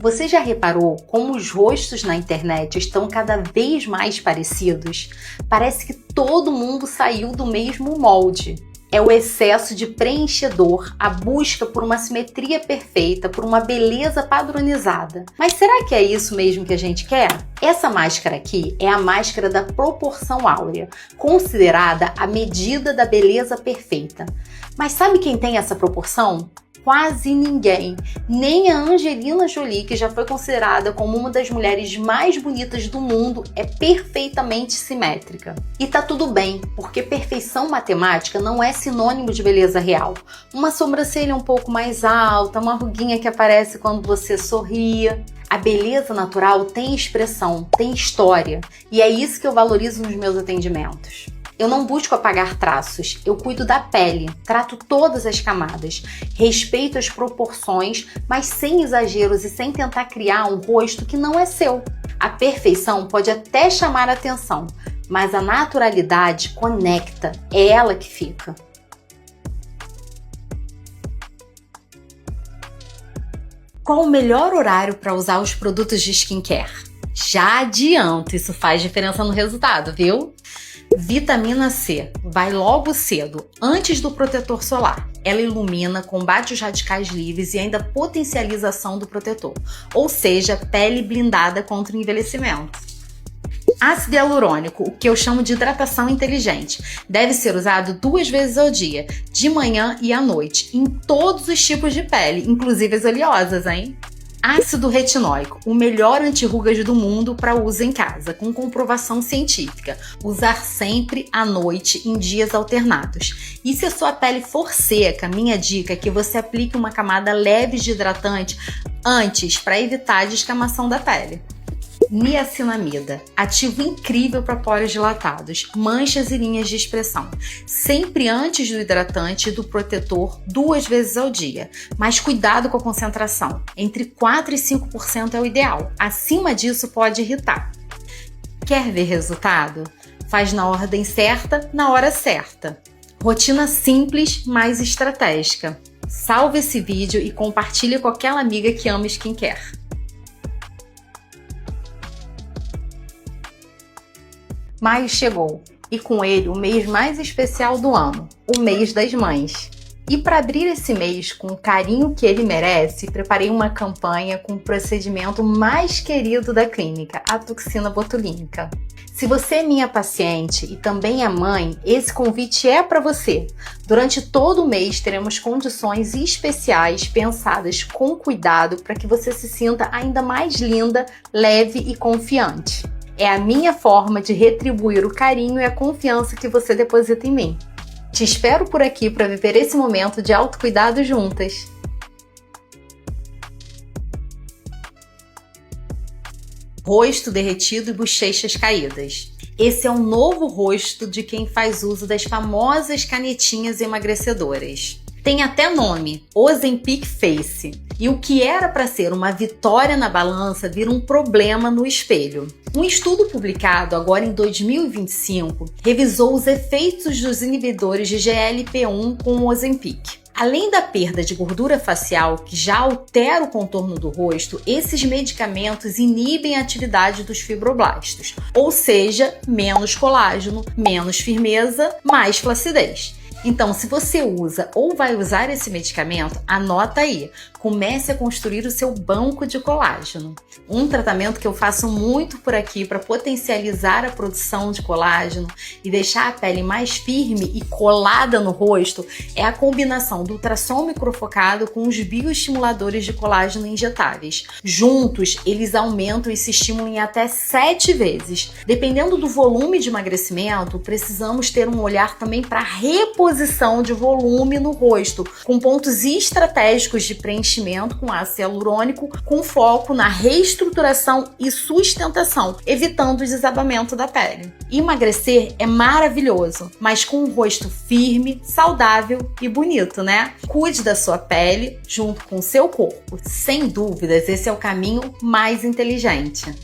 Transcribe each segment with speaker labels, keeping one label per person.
Speaker 1: Você já reparou como os rostos na internet estão cada vez mais parecidos? Parece que todo mundo saiu do mesmo molde. É o excesso de preenchedor, a busca por uma simetria perfeita, por uma beleza padronizada. Mas será que é isso mesmo que a gente quer? Essa máscara aqui é a máscara da proporção áurea, considerada a medida da beleza perfeita. Mas sabe quem tem essa proporção? Quase ninguém, nem a Angelina Jolie, que já foi considerada como uma das mulheres mais bonitas do mundo, é perfeitamente simétrica. E tá tudo bem, porque perfeição matemática não é sinônimo de beleza real. Uma sobrancelha um pouco mais alta, uma ruguinha que aparece quando você sorria. A beleza natural tem expressão, tem história, e é isso que eu valorizo nos meus atendimentos. Eu não busco apagar traços, eu cuido da pele, trato todas as camadas, respeito as proporções, mas sem exageros e sem tentar criar um rosto que não é seu. A perfeição pode até chamar a atenção, mas a naturalidade conecta, é ela que fica. Qual o melhor horário para usar os produtos de skincare? Já adianto, isso faz diferença no resultado, viu? Vitamina C, vai logo cedo, antes do protetor solar. Ela ilumina, combate os radicais livres e ainda potencializa a ação do protetor, ou seja, pele blindada contra o envelhecimento. Ácido hialurônico, o que eu chamo de hidratação inteligente, deve ser usado 2 vezes ao dia, de manhã e à noite, em todos os tipos de pele, inclusive as oleosas, hein? Ácido retinóico, o melhor anti-rugas do mundo para uso em casa, com comprovação científica. Usar sempre à noite, em dias alternados. E se a sua pele for seca, minha dica é que você aplique uma camada leve de hidratante antes, para evitar a descamação da pele. Niacinamida, ativo incrível para poros dilatados, manchas e linhas de expressão. Sempre antes do hidratante e do protetor 2 vezes ao dia. Mas cuidado com a concentração, entre 4% e 5% é o ideal. Acima disso pode irritar. Quer ver resultado? Faz na ordem certa, na hora certa. Rotina simples, mas estratégica. Salve esse vídeo e compartilhe com aquela amiga que ama skincare. Maio chegou, e com ele o mês mais especial do ano, o mês das mães. E para abrir esse mês com o carinho que ele merece, preparei uma campanha com o procedimento mais querido da clínica, a toxina botulínica. Se você é minha paciente e também é mãe, esse convite é para você. Durante todo o mês teremos condições especiais pensadas com cuidado para que você se sinta ainda mais linda, leve e confiante. É a minha forma de retribuir o carinho e a confiança que você deposita em mim. Te espero por aqui para viver esse momento de autocuidado juntas. Rosto derretido e bochechas caídas. Esse é um novo rosto de quem faz uso das famosas canetinhas emagrecedoras. Tem até nome, Ozempic Face. E o que era para ser uma vitória na balança vira um problema no espelho. Um estudo publicado agora em 2025 revisou os efeitos dos inibidores de GLP-1 com o Ozempic. Além da perda de gordura facial, que já altera o contorno do rosto, esses medicamentos inibem a atividade dos fibroblastos, ou seja, menos colágeno, menos firmeza, mais flacidez. Então, se você usa ou vai usar esse medicamento, anota aí, comece a construir o seu banco de colágeno. Um tratamento que eu faço muito por aqui para potencializar a produção de colágeno e deixar a pele mais firme e colada no rosto é a combinação do ultrassom microfocado com os bioestimuladores de colágeno injetáveis. Juntos, eles aumentam esse estímulo em até 7 vezes. Dependendo do volume de emagrecimento, precisamos ter um olhar também para reposição de volume no rosto, com pontos estratégicos de preenchimento com ácido hialurônico, com foco na reestruturação e sustentação, evitando o desabamento da pele. Emagrecer é maravilhoso, mas com um rosto firme, saudável e bonito, né? Cuide da sua pele junto com o seu corpo. Sem dúvidas, esse é o caminho mais inteligente.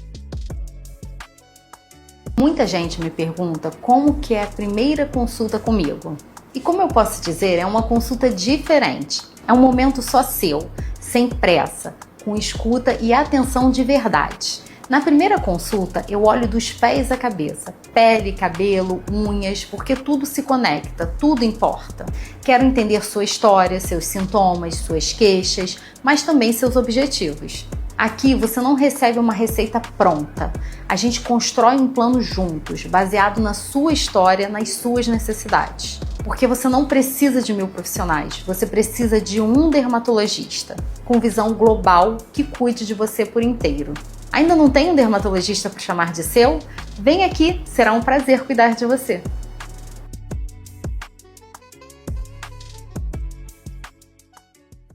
Speaker 1: Muita gente me pergunta como que é a primeira consulta comigo. E como eu posso dizer, é uma consulta diferente. É um momento só seu, sem pressa, com escuta e atenção de verdade. Na primeira consulta, eu olho dos pés à cabeça, pele, cabelo, unhas, porque tudo se conecta, tudo importa. Quero entender sua história, seus sintomas, suas queixas, mas também seus objetivos. Aqui você não recebe uma receita pronta. A gente constrói um plano juntos, baseado na sua história, nas suas necessidades. Porque você não precisa de 1000 profissionais, você precisa de um dermatologista, com visão global que cuide de você por inteiro. Ainda não tem um dermatologista para chamar de seu? Vem aqui, será um prazer cuidar de você.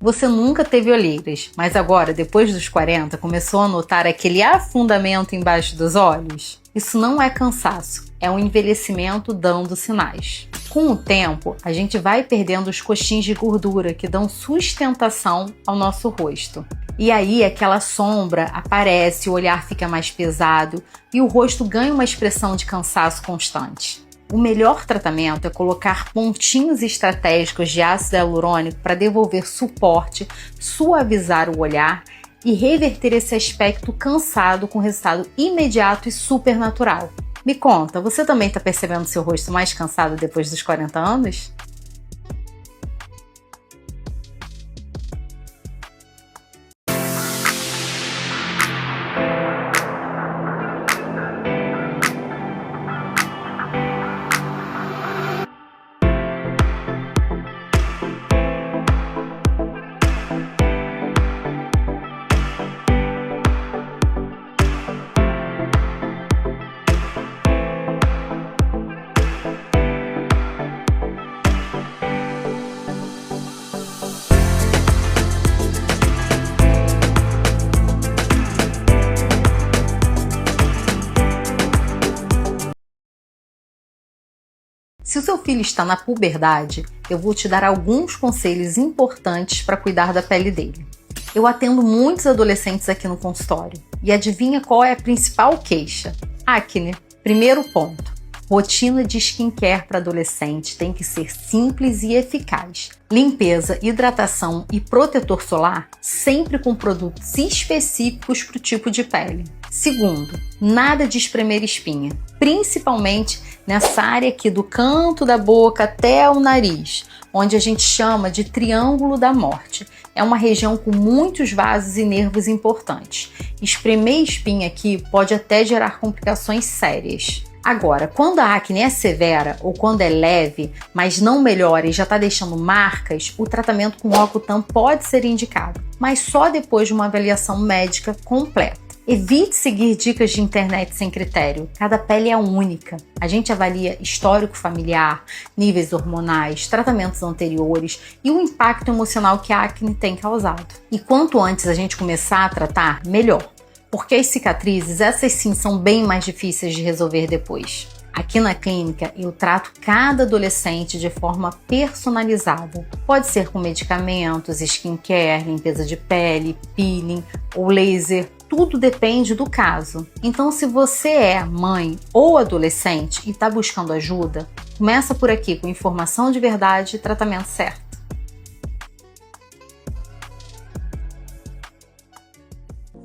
Speaker 1: Você nunca teve olheiras, mas agora, depois dos 40, começou a notar aquele afundamento embaixo dos olhos? Isso não é cansaço, é um envelhecimento dando sinais. Com o tempo, a gente vai perdendo os coxins de gordura que dão sustentação ao nosso rosto. E aí aquela sombra aparece, o olhar fica mais pesado e o rosto ganha uma expressão de cansaço constante. O melhor tratamento é colocar pontinhos estratégicos de ácido hialurônico para devolver suporte, suavizar o olhar e reverter esse aspecto cansado com resultado imediato e super natural. Me conta, você também está percebendo seu rosto mais cansado depois dos 40 anos? Se o seu filho está na puberdade, eu vou te dar alguns conselhos importantes para cuidar da pele dele. Eu atendo muitos adolescentes aqui no consultório. E adivinha qual é a principal queixa? Acne. Primeiro ponto. Rotina de skincare para adolescente tem que ser simples e eficaz. Limpeza, hidratação e protetor solar sempre com produtos específicos para o tipo de pele. Segundo, nada de espremer espinha, principalmente nessa área aqui do canto da boca até o nariz, onde a gente chama de triângulo da morte. É uma região com muitos vasos e nervos importantes. Espremer espinha aqui pode até gerar complicações sérias. Agora, quando a acne é severa ou quando é leve, mas não melhora e já está deixando marcas, o tratamento com Roacutan pode ser indicado, mas só depois de uma avaliação médica completa. Evite seguir dicas de internet sem critério. Cada pele é única. A gente avalia histórico familiar, níveis hormonais, tratamentos anteriores e o impacto emocional que a acne tem causado. E quanto antes a gente começar a tratar, melhor. Porque as cicatrizes, essas sim, são bem mais difíceis de resolver depois. Aqui na clínica, eu trato cada adolescente de forma personalizada. Pode ser com medicamentos, skincare, limpeza de pele, peeling ou laser. Tudo depende do caso. Então, se você é mãe ou adolescente e está buscando ajuda, começa por aqui com informação de verdade e tratamento certo.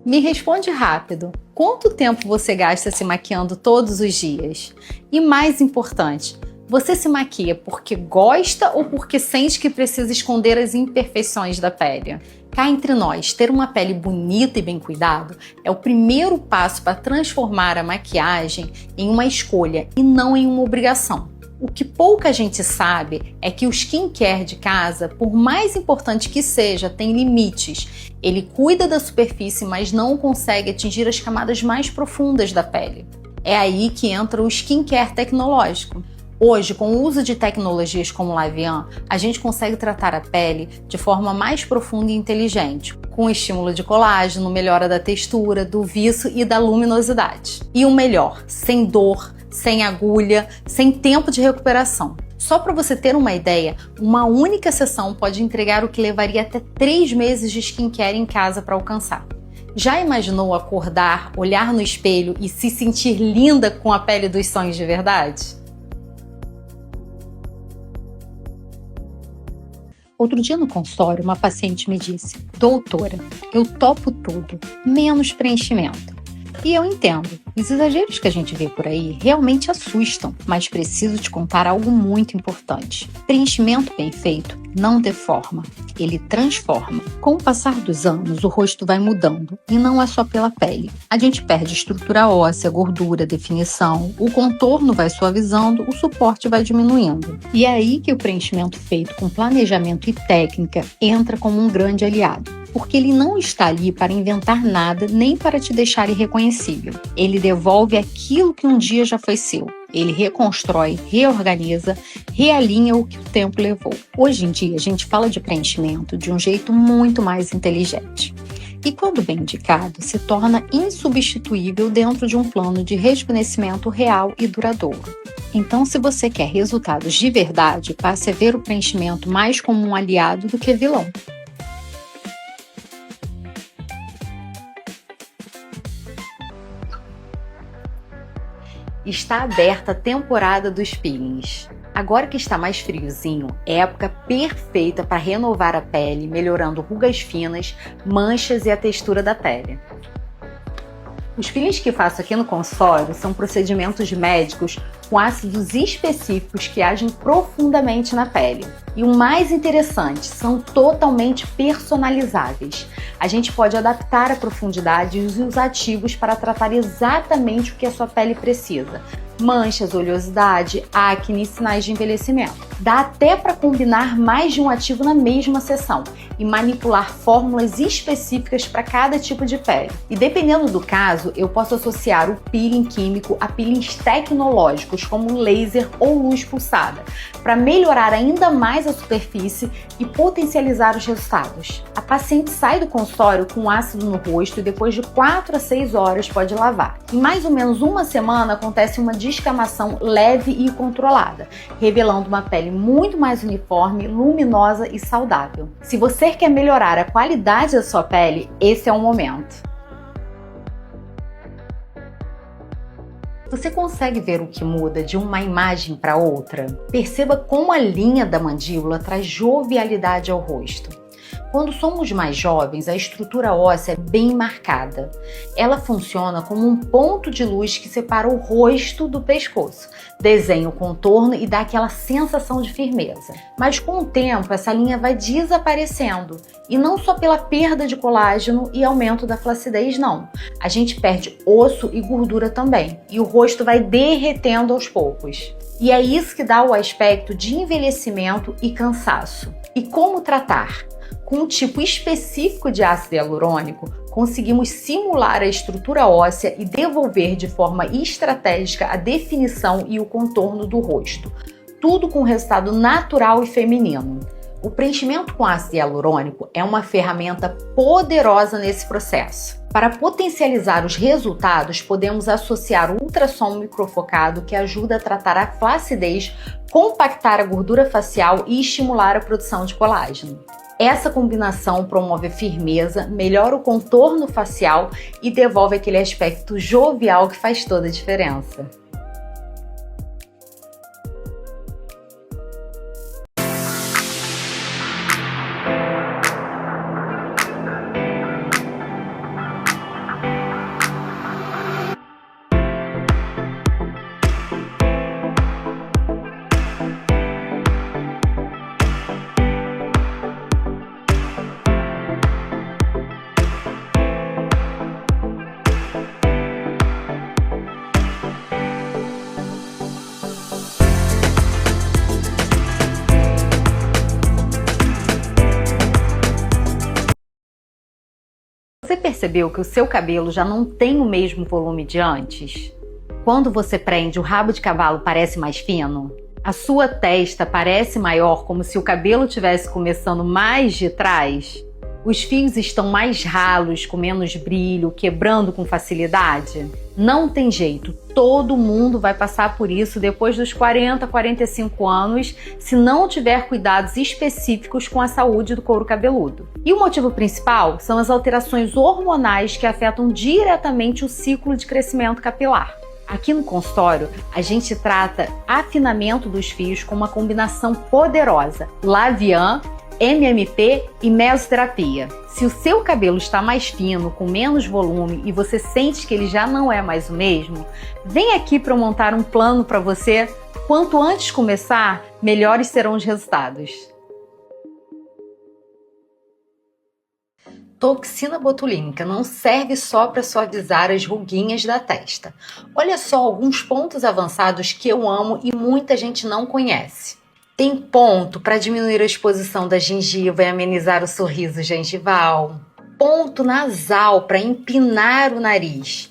Speaker 1: Me responde rápido. Quanto tempo você gasta se maquiando todos os dias? E mais importante, você se maquia porque gosta ou porque sente que precisa esconder as imperfeições da pele? Cá entre nós, ter uma pele bonita e bem cuidada é o primeiro passo para transformar a maquiagem em uma escolha e não em uma obrigação. O que pouca gente sabe é que o skincare de casa, por mais importante que seja, tem limites. Ele cuida da superfície, mas não consegue atingir as camadas mais profundas da pele. É aí que entra o skincare tecnológico. Hoje, com o uso de tecnologias como o Lavian, a gente consegue tratar a pele de forma mais profunda e inteligente, com estímulo de colágeno, melhora da textura, do viço e da luminosidade. E o melhor, sem dor, sem agulha, sem tempo de recuperação. Só para você ter uma ideia, uma única sessão pode entregar o que levaria até 3 meses de skincare em casa para alcançar. Já imaginou acordar, olhar no espelho e se sentir linda com a pele dos sonhos de verdade?
Speaker 2: Outro dia no consultório, uma paciente me disse: doutora, eu topo tudo, menos preenchimento. E eu entendo, os exageros que a gente vê por aí realmente assustam, mas preciso te contar algo muito importante. Preenchimento bem feito não deforma, ele transforma. Com o passar dos anos, o rosto vai mudando, e não é só pela pele. A gente perde estrutura óssea, gordura, definição, o contorno vai suavizando, o suporte vai diminuindo. E é aí que o preenchimento feito com planejamento e técnica entra como um grande aliado. Porque ele não está ali para inventar nada, nem para te deixar irreconhecível. Ele devolve aquilo que um dia já foi seu. Ele reconstrói, reorganiza, realinha o que o tempo levou. Hoje em dia, a gente fala de preenchimento de um jeito muito mais inteligente. E quando bem indicado, se torna insubstituível dentro de um plano de rejuvenescimento real e duradouro. Então, se você quer resultados de verdade, passe a ver o preenchimento mais como um aliado do que vilão.
Speaker 1: Está aberta a temporada dos peelings. Agora que está mais friozinho, é a época perfeita para renovar a pele, melhorando rugas finas, manchas e a textura da pele. Os peelings que faço aqui no consultório são procedimentos médicos com ácidos específicos que agem profundamente na pele. E o mais interessante, são totalmente personalizáveis. A gente pode adaptar a profundidade e os ativos para tratar exatamente o que a sua pele precisa. Manchas, oleosidade, acne e sinais de envelhecimento. Dá até para combinar mais de um ativo na mesma sessão e manipular fórmulas específicas para cada tipo de pele. E dependendo do caso, eu posso associar o peeling químico a peelings tecnológicos como laser ou luz pulsada, para melhorar ainda mais a superfície e potencializar os resultados. A paciente sai do consultório com ácido no rosto e depois de 4 a 6 horas pode lavar. Em mais ou menos uma semana acontece uma descamação leve e controlada, revelando uma pele muito mais uniforme, luminosa e saudável. Se você quer melhorar a qualidade da sua pele, esse é o momento. Você consegue ver o que muda de uma imagem para outra? Perceba como a linha da mandíbula traz jovialidade ao rosto. Quando somos mais jovens, a estrutura óssea é bem marcada. Ela funciona como um ponto de luz que separa o rosto do pescoço, desenha o contorno e dá aquela sensação de firmeza. Mas com o tempo, essa linha vai desaparecendo. E não só pela perda de colágeno e aumento da flacidez, não. A gente perde osso e gordura também. E o rosto vai derretendo aos poucos. E é isso que dá o aspecto de envelhecimento e cansaço. E como tratar? Com um tipo específico de ácido hialurônico, conseguimos simular a estrutura óssea e devolver de forma estratégica a definição e o contorno do rosto. Tudo com resultado natural e feminino. O preenchimento com ácido hialurônico é uma ferramenta poderosa nesse processo. Para potencializar os resultados, podemos associar o ultrassom microfocado, que ajuda a tratar a flacidez, compactar a gordura facial e estimular a produção de colágeno. Essa combinação promove firmeza, melhora o contorno facial e devolve aquele aspecto jovial que faz toda a diferença. Você percebeu que o seu cabelo já não tem o mesmo volume de antes? Quando você prende, o rabo de cavalo parece mais fino? A sua testa parece maior, como se o cabelo estivesse começando mais de trás? Os fios estão mais ralos, com menos brilho, quebrando com facilidade? Não tem jeito, todo mundo vai passar por isso depois dos 40, 45 anos, se não tiver cuidados específicos com a saúde do couro cabeludo. E o motivo principal são as alterações hormonais que afetam diretamente o ciclo de crescimento capilar. Aqui no consultório, a gente trata afinamento dos fios com uma combinação poderosa, Lavian MMP e mesoterapia. Se o seu cabelo está mais fino, com menos volume e você sente que ele já não é mais o mesmo, vem aqui para eu montar um plano para você. Quanto antes começar, melhores serão os resultados. Toxina botulínica não serve só para suavizar as ruguinhas da testa. Olha só alguns pontos avançados que eu amo e muita gente não conhece. Tem ponto para diminuir a exposição da gengiva e amenizar o sorriso gengival. Ponto nasal para empinar o nariz.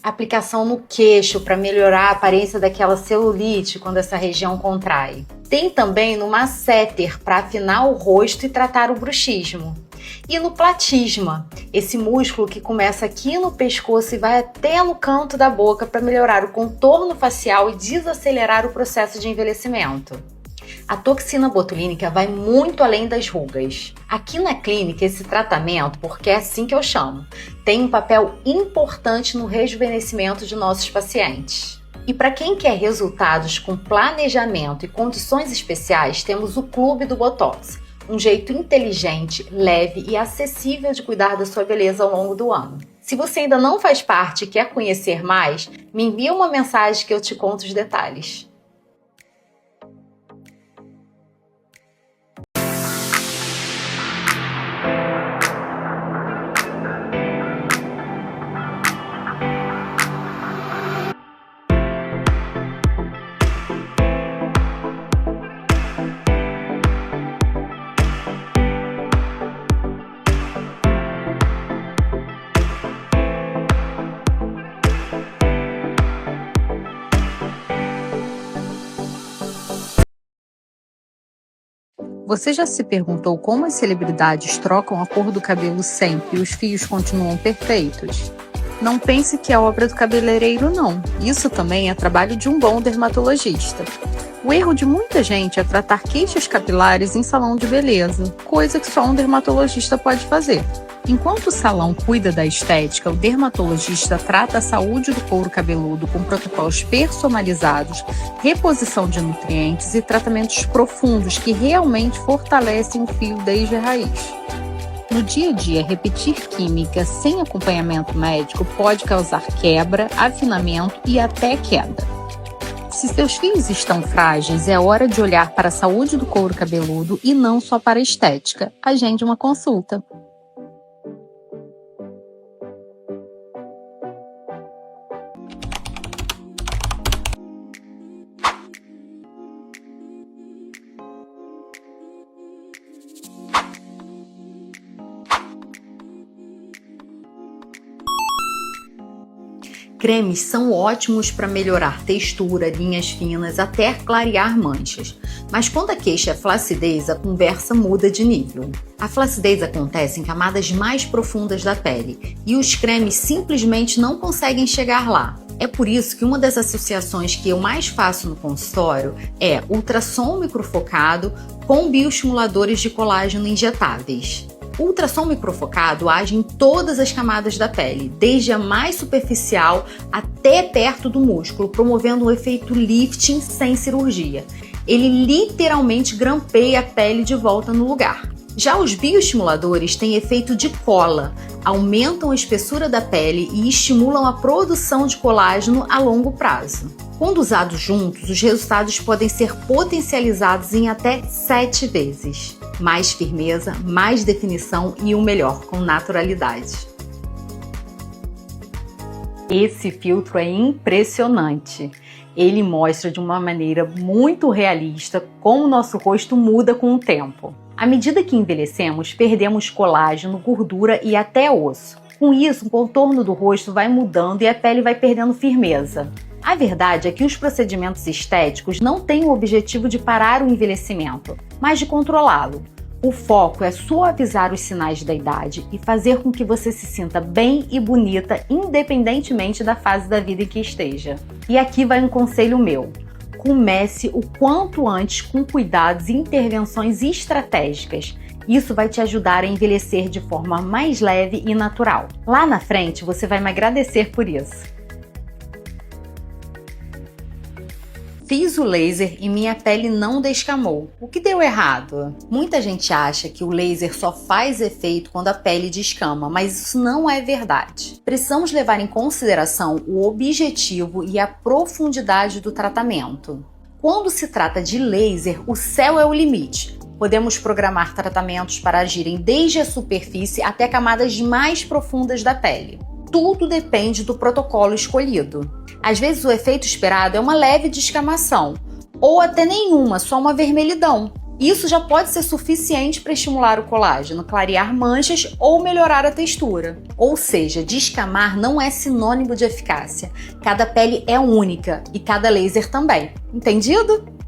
Speaker 1: Aplicação no queixo para melhorar a aparência daquela celulite quando essa região contrai. Tem também no masseter para afinar o rosto e tratar o bruxismo. E no platisma, esse músculo que começa aqui no pescoço e vai até no canto da boca para melhorar o contorno facial e desacelerar o processo de envelhecimento. A toxina botulínica vai muito além das rugas. Aqui na clínica, esse tratamento, porque é assim que eu chamo, tem um papel importante no rejuvenescimento de nossos pacientes. E para quem quer resultados com planejamento e condições especiais, temos o Clube do Botox, um jeito inteligente, leve e acessível de cuidar da sua beleza ao longo do ano. Se você ainda não faz parte e quer conhecer mais, me envia uma mensagem que eu te conto os detalhes.
Speaker 2: Você já se perguntou como as celebridades trocam a cor do cabelo sempre e os fios continuam perfeitos? Não pense que é obra do cabeleireiro, não. Isso também é trabalho de um bom dermatologista. O erro de muita gente é tratar queixas capilares em salão de beleza, coisa que só um dermatologista pode fazer. Enquanto o salão cuida da estética, o dermatologista trata a saúde do couro cabeludo com protocolos personalizados, reposição de nutrientes e tratamentos profundos que realmente fortalecem o fio desde a raiz. No dia a dia, repetir química sem acompanhamento médico pode causar quebra, afinamento e até queda. Se seus fios estão frágeis, é hora de olhar para a saúde do couro cabeludo e não só para a estética. Agende uma consulta.
Speaker 1: Cremes são ótimos para melhorar textura, linhas finas, até clarear manchas. Mas quando a queixa é flacidez, a conversa muda de nível. A flacidez acontece em camadas mais profundas da pele e os cremes simplesmente não conseguem chegar lá. É por isso que uma das associações que eu mais faço no consultório é ultrassom microfocado com bioestimuladores de colágeno injetáveis. O ultrassom microfocado age em todas as camadas da pele, desde a mais superficial até perto do músculo, promovendo um efeito lifting sem cirurgia. Ele literalmente grampeia a pele de volta no lugar. Já os bioestimuladores têm efeito de cola, aumentam a espessura da pele e estimulam a produção de colágeno a longo prazo. Quando usados juntos, os resultados podem ser potencializados em até 7 vezes. Mais firmeza, mais definição e o melhor, com naturalidade. Esse filtro é impressionante. Ele mostra de uma maneira muito realista como o nosso rosto muda com o tempo. À medida que envelhecemos, perdemos colágeno, gordura e até osso. Com isso, o contorno do rosto vai mudando e a pele vai perdendo firmeza. A verdade é que os procedimentos estéticos não têm o objetivo de parar o envelhecimento, mas de controlá-lo. O foco é suavizar os sinais da idade e fazer com que você se sinta bem e bonita, independentemente da fase da vida em que esteja. E aqui vai um conselho meu. Comece o quanto antes com cuidados e intervenções estratégicas. Isso vai te ajudar a envelhecer de forma mais leve e natural. Lá na frente, você vai me agradecer por isso. Fiz o laser e minha pele não descamou. O que deu errado? Muita gente acha que o laser só faz efeito quando a pele descama, mas isso não é verdade. Precisamos levar em consideração o objetivo e a profundidade do tratamento. Quando se trata de laser, o céu é o limite. Podemos programar tratamentos para agirem desde a superfície até camadas mais profundas da pele. Tudo depende do protocolo escolhido. Às vezes o efeito esperado é uma leve descamação, ou até nenhuma, só uma vermelhidão. Isso já pode ser suficiente para estimular o colágeno, clarear manchas ou melhorar a textura. Ou seja, descamar não é sinônimo de eficácia. Cada pele é única e cada laser também. Entendido?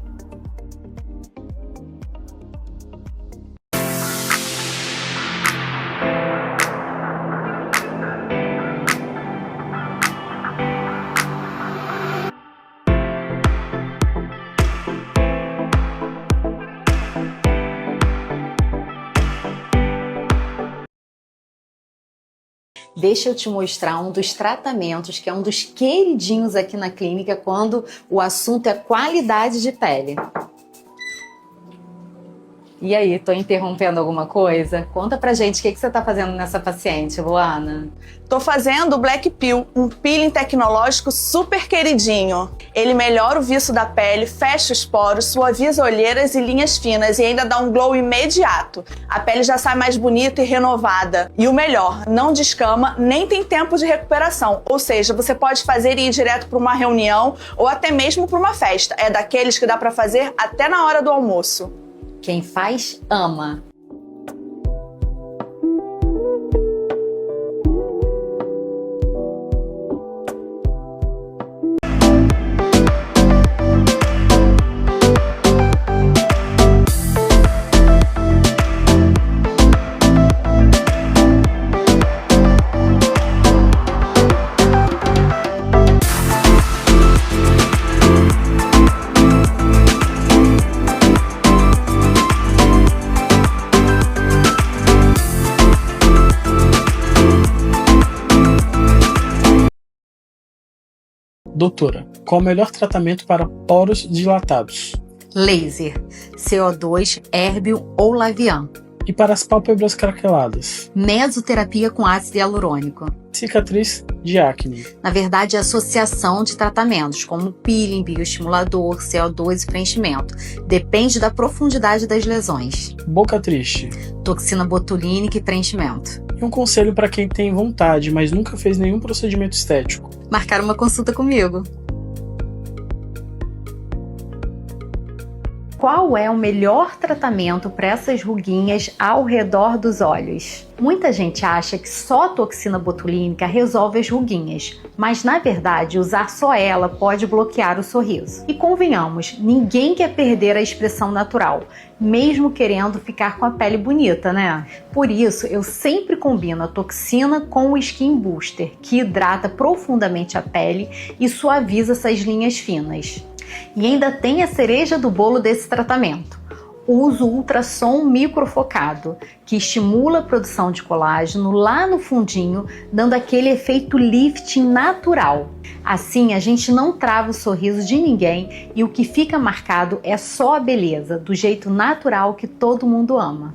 Speaker 1: Deixa eu te mostrar um dos tratamentos que é um dos queridinhos aqui na clínica quando o assunto é qualidade de pele. E aí, tô interrompendo alguma coisa? Conta pra gente o que você tá fazendo nessa paciente, Luana.
Speaker 3: Tô fazendo o Black Peel, um peeling tecnológico super queridinho. Ele melhora o viço da pele, fecha os poros, suaviza olheiras e linhas finas e ainda dá um glow imediato. A pele já sai mais bonita e renovada. E o melhor, não descama, nem tem tempo de recuperação. Ou seja, você pode fazer e ir direto para uma reunião ou até mesmo para uma festa. É daqueles que dá para fazer até na hora do almoço.
Speaker 1: Quem faz, ama.
Speaker 4: Doutora, qual o melhor tratamento para poros dilatados?
Speaker 1: Laser, CO2, Erbium ou Lavian.
Speaker 4: E para as pálpebras craqueladas?
Speaker 1: Mesoterapia com ácido hialurônico.
Speaker 4: Cicatriz de acne.
Speaker 1: Na verdade, é associação de tratamentos, como peeling, bioestimulador, CO2 e preenchimento. Depende da profundidade das lesões.
Speaker 4: Boca triste.
Speaker 1: Toxina botulínica e preenchimento.
Speaker 4: E um conselho para quem tem vontade, mas nunca fez nenhum procedimento estético?
Speaker 1: Marcar uma consulta comigo. Qual é o melhor tratamento para essas ruguinhas ao redor dos olhos? Muita gente acha que só a toxina botulínica resolve as ruguinhas, mas na verdade usar só ela pode bloquear o sorriso. E convenhamos, ninguém quer perder a expressão natural, mesmo querendo ficar com a pele bonita, né? Por isso, eu sempre combino a toxina com o Skin Booster, que hidrata profundamente a pele e suaviza essas linhas finas. E ainda tem a cereja do bolo desse tratamento. Uso o ultrassom microfocado, que estimula a produção de colágeno lá no fundinho, dando aquele efeito lifting natural. Assim, a gente não trava o sorriso de ninguém e o que fica marcado é só a beleza, do jeito natural que todo mundo ama.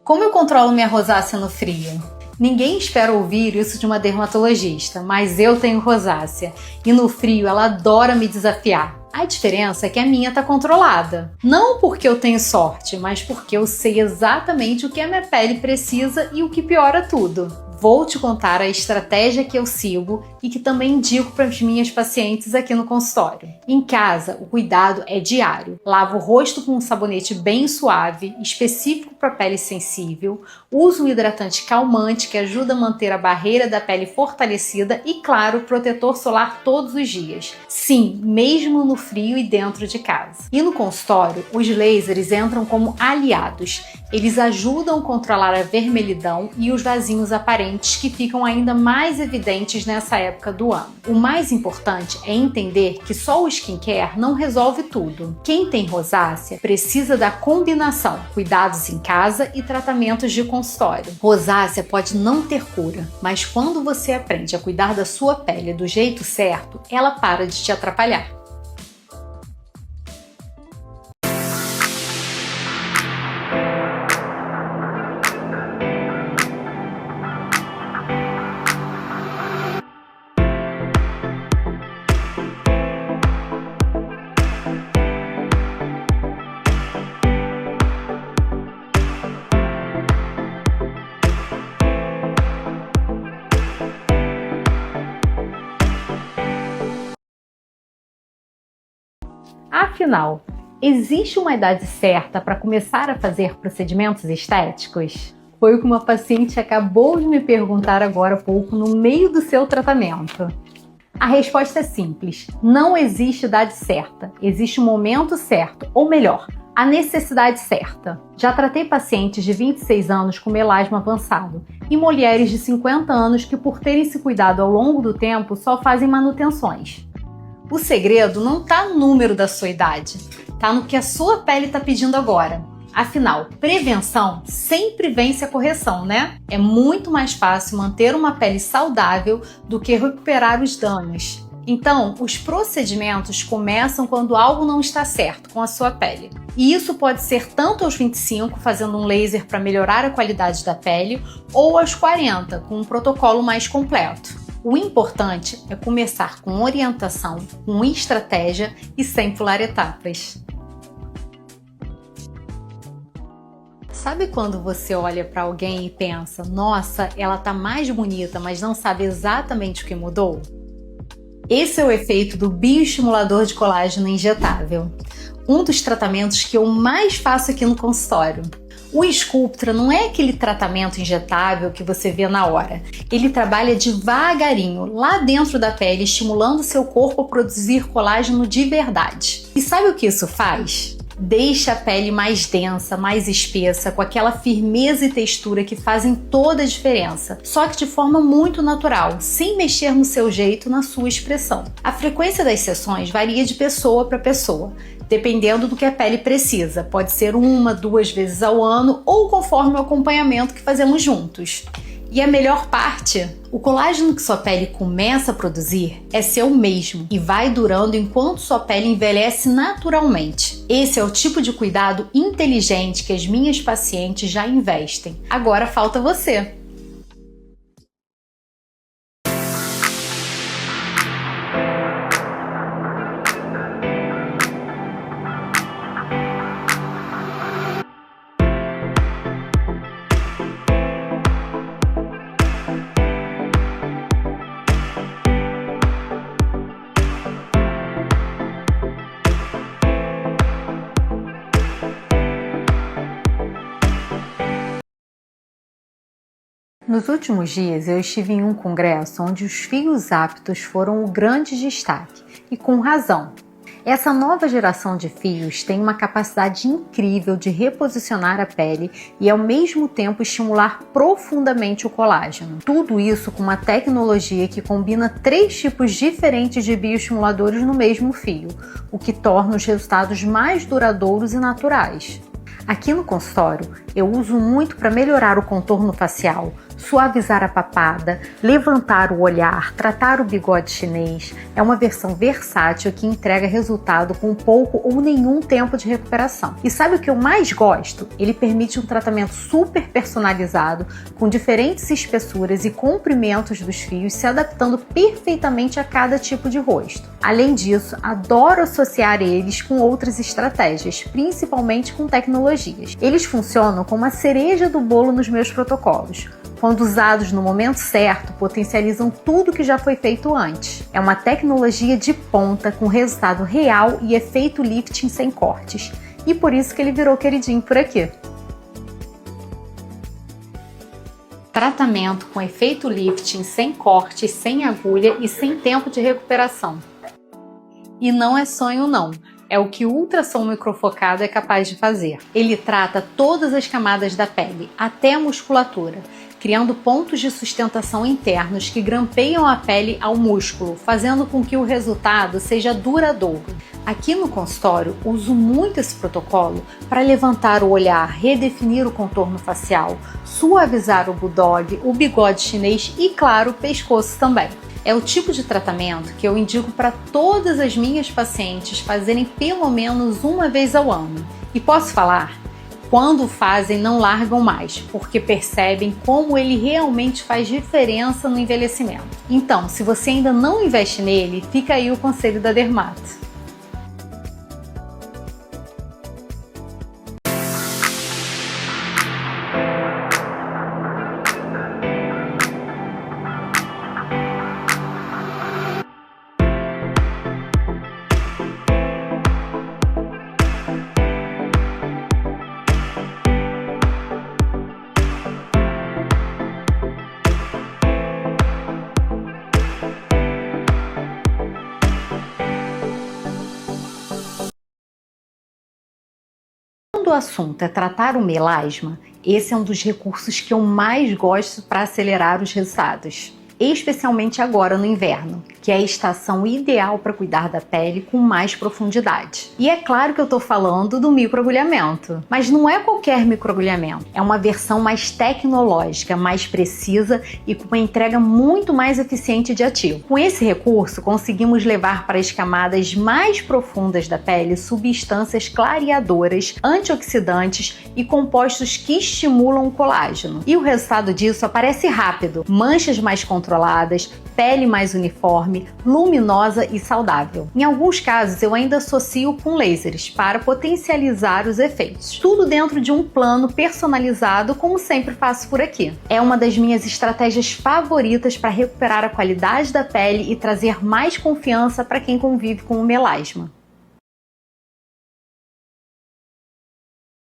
Speaker 1: Como eu controlo minha rosácea no frio? Ninguém espera ouvir isso de uma dermatologista, mas eu tenho rosácea e no frio ela adora me desafiar. A diferença é que a minha tá controlada. Não porque eu tenho sorte, mas porque eu sei exatamente o que a minha pele precisa e o que piora tudo. vou te contar a estratégia que eu sigo e que também indico para as minhas pacientes aqui no consultório. Em casa, o cuidado é diário. Lavo o rosto com um sabonete bem suave, específico para pele sensível. Uso um hidratante calmante que ajuda a manter a barreira da pele fortalecida e, claro, protetor solar todos os dias. Sim, mesmo no frio e dentro de casa. E no consultório, os lasers entram como aliados. Eles ajudam a controlar a vermelhidão e os vasinhos aparentes que ficam ainda mais evidentes nessa época do ano. O mais importante é entender que só o skincare não resolve tudo. Quem tem rosácea precisa da combinação, cuidados em casa e tratamentos de consultório. Rosácea pode não ter cura, mas quando você aprende a cuidar da sua pele do jeito certo, ela para de te atrapalhar. Afinal, existe uma idade certa para começar a fazer procedimentos estéticos? Foi o que uma paciente acabou de me perguntar agora há pouco no meio do seu tratamento. A resposta é simples: não existe idade certa, existe um momento certo, ou melhor, a necessidade certa. Já tratei pacientes de 26 anos com melasma avançado e mulheres de 50 anos que, por terem se cuidado ao longo do tempo, só fazem manutenções. O segredo não está no número da sua idade, está no que a sua pele está pedindo agora. Afinal, prevenção sempre vence a correção, né? É muito mais fácil manter uma pele saudável do que recuperar os danos. Então, os procedimentos começam quando algo não está certo com a sua pele. E isso pode ser tanto aos 25, fazendo um laser para melhorar a qualidade da pele, ou aos 40, com um protocolo mais completo. O importante é começar com orientação, com estratégia e sem pular etapas. Sabe quando você olha para alguém e pensa, nossa, ela tá mais bonita, mas não sabe exatamente o que mudou? Esse é o efeito do bioestimulador de colágeno injetável, um dos tratamentos que eu mais faço aqui no consultório. O Sculptra não é aquele tratamento injetável que você vê na hora. Ele trabalha devagarinho, lá dentro da pele, estimulando seu corpo a produzir colágeno de verdade. E sabe o que isso faz? Deixa a pele mais densa, mais espessa, com aquela firmeza e textura que fazem toda a diferença, só que de forma muito natural, sem mexer no seu jeito, na sua expressão. A frequência das sessões varia de pessoa para pessoa, dependendo do que a pele precisa. Pode ser 1, 2 vezes ao ano ou conforme o acompanhamento que fazemos juntos. E a melhor parte, o colágeno que sua pele começa a produzir é seu mesmo e vai durando enquanto sua pele envelhece naturalmente. Esse é o tipo de cuidado inteligente que as minhas pacientes já investem. Agora falta você. Nos últimos dias eu estive em um congresso onde os fios aptos foram o grande destaque, e com razão. Essa nova geração de fios tem uma capacidade incrível de reposicionar a pele e ao mesmo tempo estimular profundamente o colágeno. Tudo isso com uma tecnologia que combina 3 tipos diferentes de bioestimuladores no mesmo fio, o que torna os resultados mais duradouros e naturais. Aqui no consultório, eu uso muito para melhorar o contorno facial, suavizar a papada, levantar o olhar, tratar o bigode chinês. É uma versão versátil que entrega resultado com pouco ou nenhum tempo de recuperação. E sabe o que eu mais gosto? Ele permite um tratamento super personalizado, com diferentes espessuras e comprimentos dos fios, se adaptando perfeitamente a cada tipo de rosto. Além disso, adoro associar eles com outras estratégias, principalmente com tecnologias. Eles funcionam como a cereja do bolo nos meus protocolos. quando usados no momento certo, potencializam tudo que já foi feito antes. É uma tecnologia de ponta com resultado real e efeito lifting sem cortes. E por isso que ele virou queridinho por aqui. Tratamento com efeito lifting sem corte, sem agulha e sem tempo de recuperação. E não é sonho não, é o que o ultrassom microfocado é capaz de fazer. Ele trata todas as camadas da pele, até a musculatura, criando pontos de sustentação internos que grampeiam a pele ao músculo, fazendo com que o resultado seja duradouro. Aqui no consultório, uso muito esse protocolo para levantar o olhar, redefinir o contorno facial, suavizar o bulldog, o bigode chinês e, claro, o pescoço também. É o tipo de tratamento que eu indico para todas as minhas pacientes fazerem pelo menos uma vez ao ano. E posso falar? Quando fazem, não largam mais, porque percebem como ele realmente faz diferença no envelhecimento. Então, se você ainda não investe nele, fica aí o conselho da Dermato. Quando o assunto é tratar o melasma, esse é um dos recursos que eu mais gosto para acelerar os resultados. Especialmente agora no inverno, que é a estação ideal para cuidar da pele com mais profundidade. E é claro que eu estou falando do microagulhamento, mas não é qualquer microagulhamento, é uma versão mais tecnológica, mais precisa e com uma entrega muito mais eficiente de ativo. Com esse recurso, conseguimos levar para as camadas mais profundas da pele substâncias clareadoras, antioxidantes e compostos que estimulam o colágeno. E o resultado disso aparece rápido, manchas mais controladas, pele mais uniforme, luminosa e saudável. Em alguns casos, eu ainda associo com lasers para potencializar os efeitos. Tudo dentro de um plano personalizado, como sempre faço por aqui. É uma das minhas estratégias favoritas para recuperar a qualidade da pele e trazer mais confiança para quem convive com o melasma.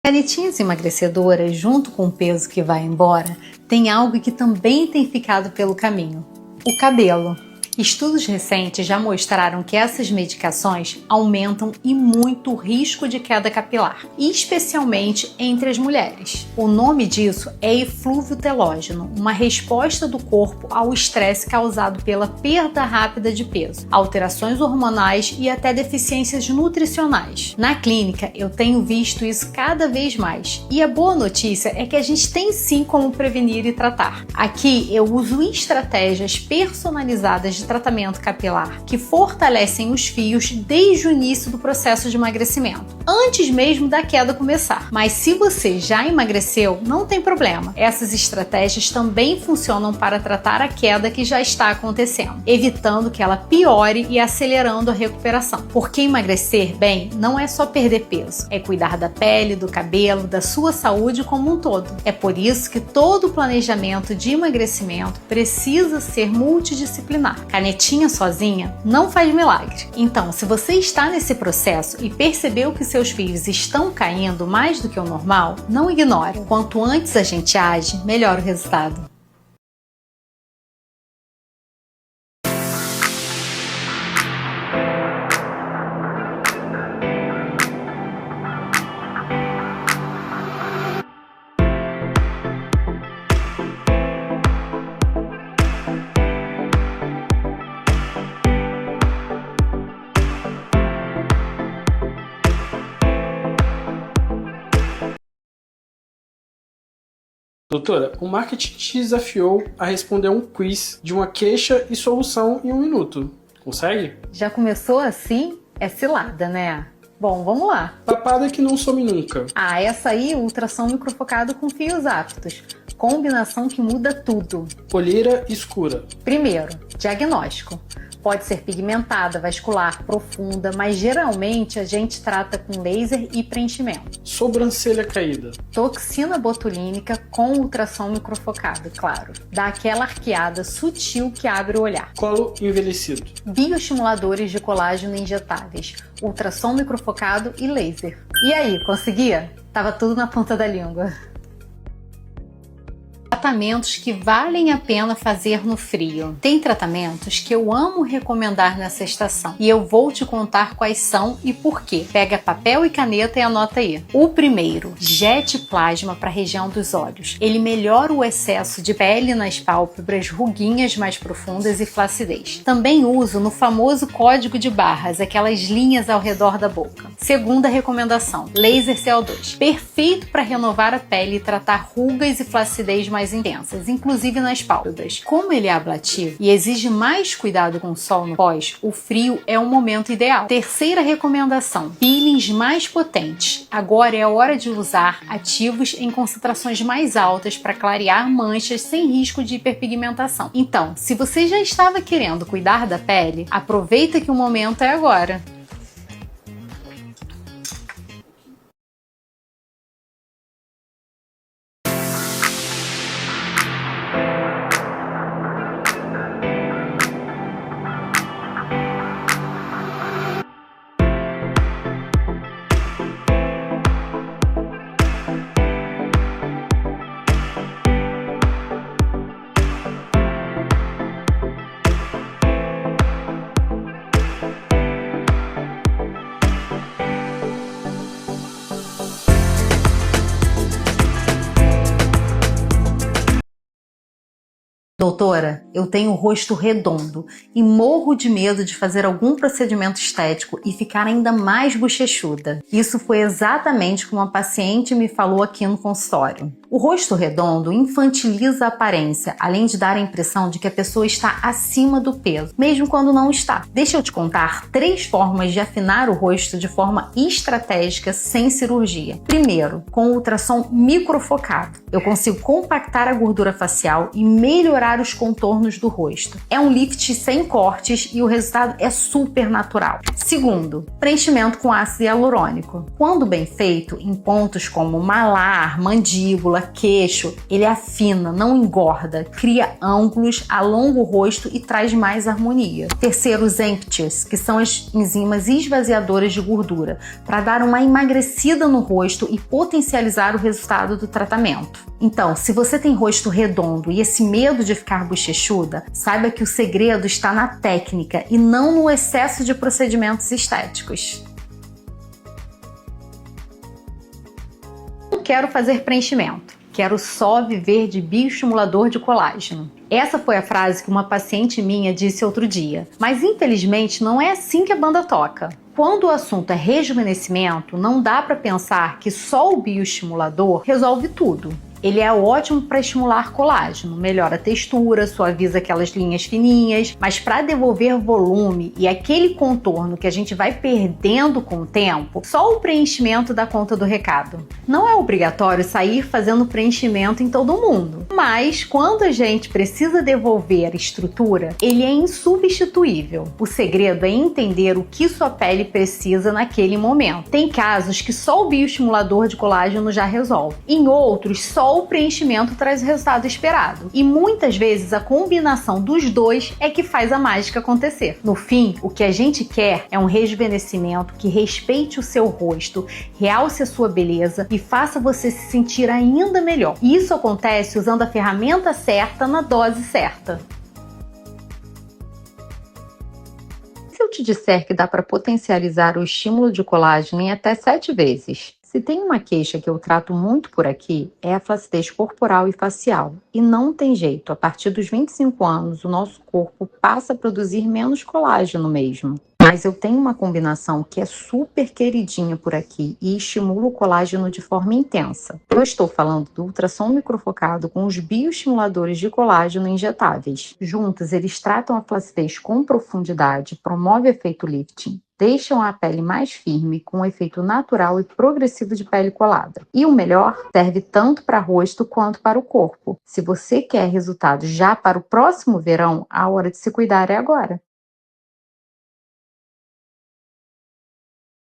Speaker 1: Canetinhas emagrecedoras, junto com o peso que vai embora, tem algo que também tem ficado pelo caminho: o cabelo. Estudos recentes já mostraram que essas medicações aumentam e muito o risco de queda capilar, especialmente entre as mulheres. O nome disso é eflúvio telógeno, uma resposta do corpo ao estresse causado pela perda rápida de peso, alterações hormonais e até deficiências nutricionais. Na clínica, eu tenho visto isso cada vez mais. E a boa notícia é que a gente tem sim como prevenir e tratar. Aqui eu uso estratégias personalizadas de tratamento capilar que fortalecem os fios desde o início do processo de emagrecimento, antes mesmo da queda começar. Mas se você já emagreceu, não tem problema. Essas estratégias também funcionam para tratar a queda que já está acontecendo, evitando que ela piore e acelerando a recuperação. Porque emagrecer bem não é só perder peso, é cuidar da pele, do cabelo, da sua saúde como um todo. É por isso que todo o planejamento de emagrecimento precisa ser multidisciplinar. Canetinha sozinha não faz milagre. Então, se você está nesse processo e percebeu que seus fios estão caindo mais do que o normal, não ignore. Quanto antes a gente age, melhor o resultado.
Speaker 4: Doutora, o marketing te desafiou a responder um quiz de uma queixa e solução em 1 minuto. Consegue?
Speaker 1: Já começou assim? É cilada, né? Bom, vamos lá.
Speaker 4: Papada que não some nunca.
Speaker 1: Ah, essa aí, ultrassom microfocado com fios aptos. Combinação que muda tudo.
Speaker 4: Olheira escura.
Speaker 1: Primeiro, diagnóstico.
Speaker 2: Pode ser pigmentada, vascular, profunda, mas geralmente a gente trata com laser e preenchimento.
Speaker 4: Sobrancelha caída.
Speaker 2: Toxina botulínica com ultrassom microfocado, claro. Dá aquela arqueada sutil que abre o olhar.
Speaker 4: Colo envelhecido.
Speaker 2: Bioestimuladores de colágeno injetáveis, ultrassom microfocado e laser. E aí, conseguia? Tava tudo na ponta da língua. Tratamentos que valem a pena fazer no frio. Tem tratamentos que eu amo recomendar nessa estação e eu vou te contar quais são e por quê. Pega papel e caneta e anota aí. O primeiro, Jet Plasma para a região dos olhos. Ele melhora o excesso de pele nas pálpebras, ruguinhas mais profundas e flacidez. Também uso no famoso código de barras, aquelas linhas ao redor da boca. Segunda recomendação, Laser CO2. Perfeito para renovar a pele e tratar rugas e flacidez mais intensas, inclusive nas pálpebras. Como ele é ablativo e exige mais cuidado com o sol no pós, o frio é o momento ideal. Terceira recomendação, peelings mais potentes. Agora é a hora de usar ativos em concentrações mais altas para clarear manchas sem risco de hiperpigmentação. Então, se você já estava querendo cuidar da pele, aproveita que o momento é agora.
Speaker 1: Doutora, eu tenho o rosto redondo e morro de medo de fazer algum procedimento estético e ficar ainda mais bochechuda. Isso foi exatamente como uma paciente me falou aqui no consultório. O rosto redondo infantiliza a aparência, além de dar a impressão de que a pessoa está acima do peso, mesmo quando não está. Deixa eu te contar 3 formas de afinar o rosto de forma estratégica sem cirurgia. Primeiro, com ultrassom microfocado. Eu consigo compactar a gordura facial e melhorar os contornos do rosto. É um lift sem cortes e o resultado é super natural. Segundo, preenchimento com ácido hialurônico. Quando bem feito, em pontos como malar, mandíbula, queixo, ele afina, não engorda, cria ângulos, alonga o rosto e traz mais harmonia. Terceiro, os empties, que são as enzimas esvaziadoras de gordura, para dar uma emagrecida no rosto e potencializar o resultado do tratamento. Então, se você tem rosto redondo e esse medo de ficar bochechuda, saiba que o segredo está na técnica e não no excesso de procedimentos estéticos. Não quero fazer preenchimento, quero só viver de bioestimulador de colágeno. Essa foi a frase que uma paciente minha disse outro dia, mas infelizmente não é assim que a banda toca. Quando o assunto é rejuvenescimento, não dá para pensar que só o bioestimulador resolve tudo. Ele é ótimo para estimular colágeno, melhora a textura, suaviza aquelas linhas fininhas, mas para devolver volume e aquele contorno que a gente vai perdendo com o tempo, só o preenchimento dá conta do recado. Não é obrigatório sair fazendo preenchimento em todo mundo, mas quando a gente precisa devolver a estrutura, ele é insubstituível. O segredo é entender o que sua pele precisa naquele momento. Tem casos que só o bioestimulador de colágeno já resolve, em outros só o preenchimento traz o resultado esperado. E muitas vezes a combinação dos dois é que faz a mágica acontecer. No fim, o que a gente quer é um rejuvenescimento que respeite o seu rosto, realce a sua beleza e faça você se sentir ainda melhor. E isso acontece usando a ferramenta certa na dose certa. Se eu te disser que dá para potencializar o estímulo de colágeno em até 7 vezes? Se tem uma queixa que eu trato muito por aqui, é a flacidez corporal e facial. E não tem jeito, a partir dos 25 anos, o nosso corpo passa a produzir menos colágeno mesmo. Mas eu tenho uma combinação que é super queridinha por aqui e estimula o colágeno de forma intensa. Eu estou falando do ultrassom microfocado com os bioestimuladores de colágeno injetáveis. Juntos, eles tratam a flacidez com profundidade, promovem efeito lifting, deixam a pele mais firme, com um efeito natural e progressivo de pele colada. E o melhor, serve tanto para rosto quanto para o corpo. Se você quer resultados já para o próximo verão, a hora de se cuidar é agora.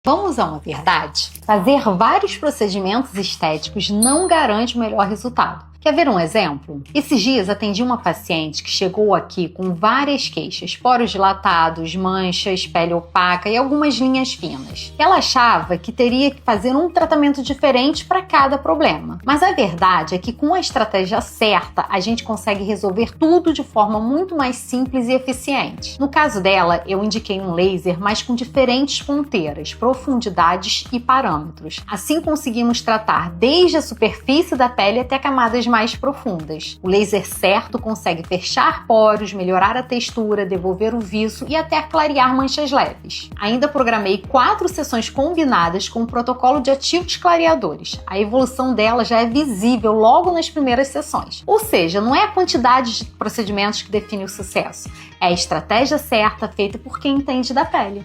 Speaker 2: Vamos a uma verdade? Fazer vários procedimentos estéticos não garante o melhor resultado. Quer ver um exemplo? Esses dias atendi uma paciente que chegou aqui com várias queixas, poros dilatados, manchas, pele opaca e algumas linhas finas. Ela achava que teria que fazer um tratamento diferente para cada problema. Mas a verdade é que com a estratégia certa, a gente consegue resolver tudo de forma muito mais simples e eficiente. No caso dela, eu indiquei um laser, mas com diferentes ponteiras, profundidades e parâmetros. Assim conseguimos tratar desde a superfície da pele até camadas mais profundas. O laser certo consegue fechar poros, melhorar a textura, devolver o viço e até clarear manchas leves. Ainda programei 4 sessões combinadas com um protocolo de ativos clareadores. A evolução dela já é visível logo nas primeiras sessões. Ou seja, não é a quantidade de procedimentos que define o sucesso, é a estratégia certa feita por quem entende da pele.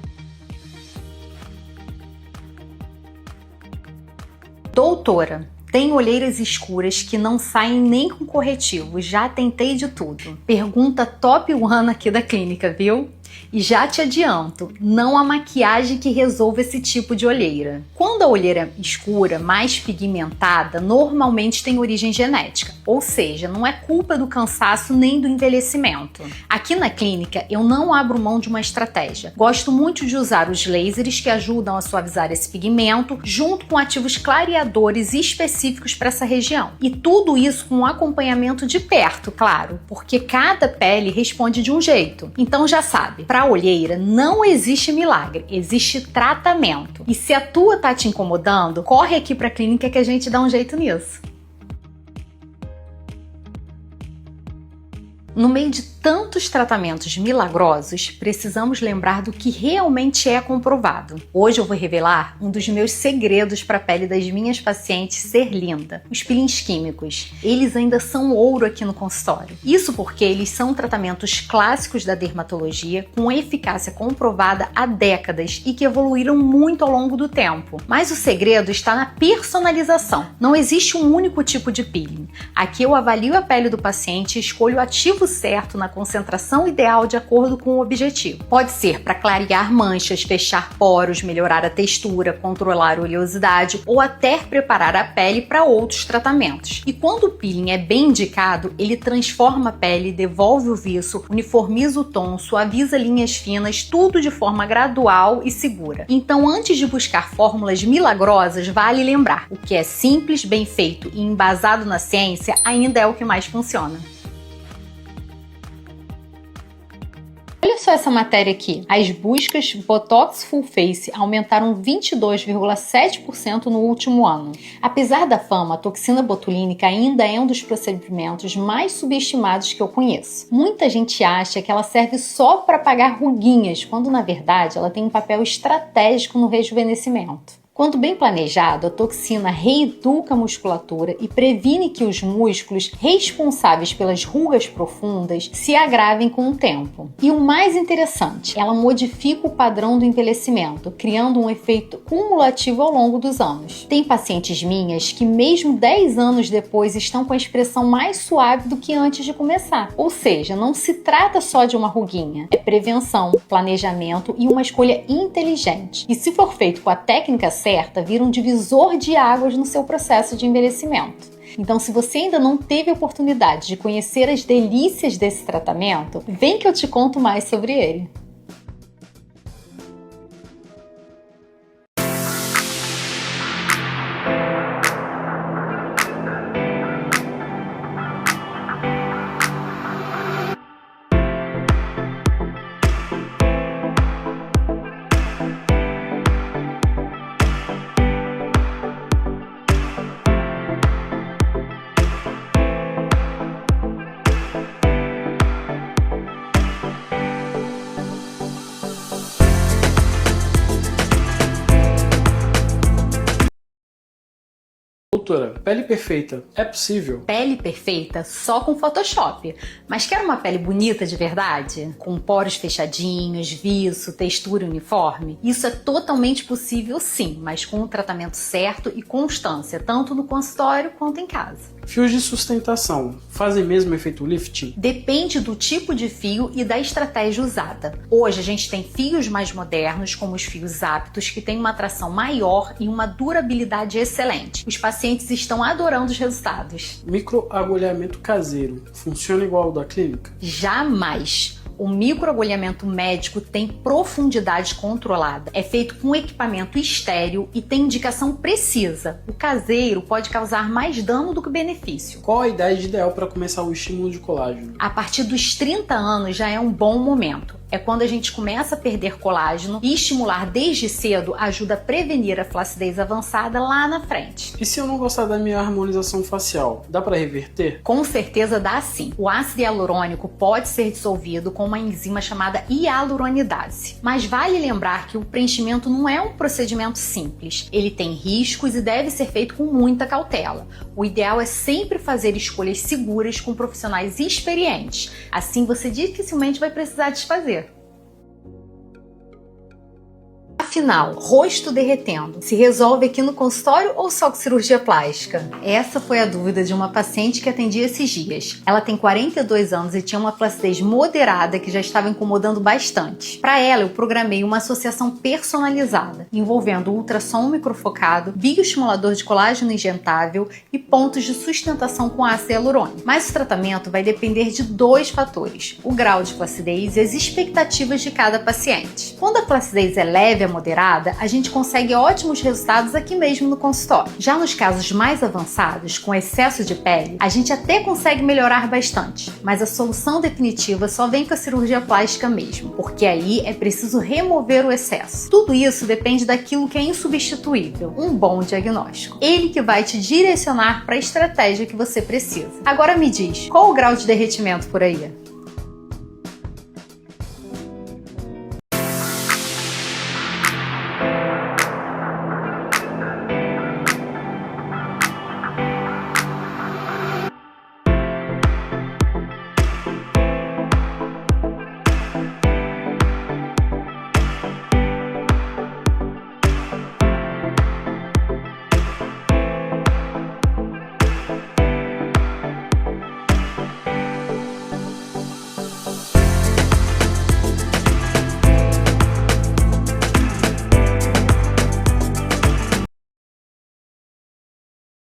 Speaker 1: Doutora, tem olheiras escuras que não saem nem com corretivo, já tentei de tudo. Pergunta top 1 aqui da clínica, viu? E já te adianto, não há maquiagem que resolva esse tipo de olheira. Quando a olheira escura, mais pigmentada, normalmente tem origem genética, ou seja, não é culpa do cansaço nem do envelhecimento. Aqui na clínica, eu não abro mão de uma estratégia. Gosto muito de usar os lasers que ajudam a suavizar esse pigmento, junto com ativos clareadores específicos para essa região. E tudo isso com um acompanhamento de perto, claro, porque cada pele responde de um jeito. Então já sabe, para a olheira não existe milagre, existe tratamento. E se a tua tá te incomodando, corre aqui para a clínica que a gente dá um jeito nisso. No meio de tantos tratamentos milagrosos, precisamos lembrar do que realmente é comprovado. Hoje eu vou revelar um dos meus segredos para a pele das minhas pacientes ser linda: os peelings químicos. Eles ainda são ouro aqui no consultório. Isso porque eles são tratamentos clássicos da dermatologia, com eficácia comprovada há décadas e que evoluíram muito ao longo do tempo. Mas o segredo está na personalização. Não existe um único tipo de peeling. Aqui eu avalio a pele do paciente e escolho o ativo certo na concentração ideal de acordo com o objetivo. Pode ser para clarear manchas, fechar poros, melhorar a textura, controlar a oleosidade ou até preparar a pele para outros tratamentos. E quando o peeling é bem indicado, ele transforma a pele, devolve o viço, uniformiza o tom, suaviza linhas finas, tudo de forma gradual e segura. Então, antes de buscar fórmulas milagrosas, vale lembrar: o que é simples, bem feito e embasado na ciência ainda é o que mais funciona. Olha só essa matéria aqui. As buscas Botox Full Face aumentaram 22,7% no último ano. Apesar da fama, a toxina botulínica ainda é um dos procedimentos mais subestimados que eu conheço. Muita gente acha que ela serve só para apagar ruguinhas, quando na verdade ela tem um papel estratégico no rejuvenescimento. Quando bem planejado, a toxina reeduca a musculatura e previne que os músculos responsáveis pelas rugas profundas se agravem com o tempo. E o mais interessante, ela modifica o padrão do envelhecimento, criando um efeito cumulativo ao longo dos anos. Tem pacientes minhas que mesmo 10 anos depois estão com a expressão mais suave do que antes de começar. Ou seja, não se trata só de uma ruguinha, é prevenção, planejamento e uma escolha inteligente. E se for feito com a técnica certa, vira um divisor de águas no seu processo de envelhecimento. Então, se você ainda não teve a oportunidade de conhecer as delícias desse tratamento, vem que eu te conto mais sobre ele.
Speaker 4: Doutora, pele perfeita é possível?
Speaker 1: Pele perfeita só com Photoshop. Mas quer uma pele bonita de verdade? Com poros fechadinhos, viço, textura uniforme? Isso é totalmente possível sim, mas com o tratamento certo e constância, tanto no consultório quanto em casa.
Speaker 4: Fios de sustentação fazem mesmo efeito lifting?
Speaker 1: Depende do tipo de fio e da estratégia usada. Hoje a gente tem fios mais modernos, como os fios aptos, que têm uma tração maior e uma durabilidade excelente. Os pacientes estão adorando os resultados.
Speaker 4: Microagulhamento caseiro funciona igual ao da clínica?
Speaker 1: Jamais! O microagulhamento médico tem profundidade controlada, é feito com equipamento estéril e tem indicação precisa. O caseiro pode causar mais dano do que benefício.
Speaker 4: Qual a idade ideal para começar o estímulo de colágeno?
Speaker 1: A partir dos 30 anos já é um bom momento. É quando a gente começa a perder colágeno e estimular desde cedo ajuda a prevenir a flacidez avançada lá na frente.
Speaker 4: E se eu não gostar da minha harmonização facial, dá para reverter?
Speaker 1: Com certeza dá sim. O ácido hialurônico pode ser dissolvido com uma enzima chamada hialuronidase. Mas vale lembrar que o preenchimento não é um procedimento simples. Ele tem riscos e deve ser feito com muita cautela. O ideal é sempre fazer escolhas seguras com profissionais experientes. Assim você dificilmente vai precisar desfazer. Afinal, rosto derretendo, se resolve aqui no consultório ou só com cirurgia plástica? Essa foi a dúvida de uma paciente que atendi esses dias. Ela tem 42 anos e tinha uma flacidez moderada que já estava incomodando bastante. Para ela, eu programei uma associação personalizada, envolvendo ultrassom microfocado, bioestimulador de colágeno injetável e pontos de sustentação com ácido hialurônico. Mas o tratamento vai depender de 2 fatores: o grau de flacidez e as expectativas de cada paciente. Quando a flacidez é leve a moderada, a gente consegue ótimos resultados aqui mesmo no consultório. Já nos casos mais avançados, com excesso de pele, a gente até consegue melhorar bastante, mas a solução definitiva só vem com a cirurgia plástica mesmo, porque aí é preciso remover o excesso. Tudo isso depende daquilo que é insubstituível, um bom diagnóstico. Ele que vai te direcionar para a estratégia que você precisa. Agora me diz, qual o grau de derretimento por aí?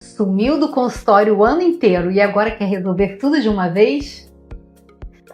Speaker 1: Sumiu do consultório o ano inteiro e agora quer resolver tudo de uma vez?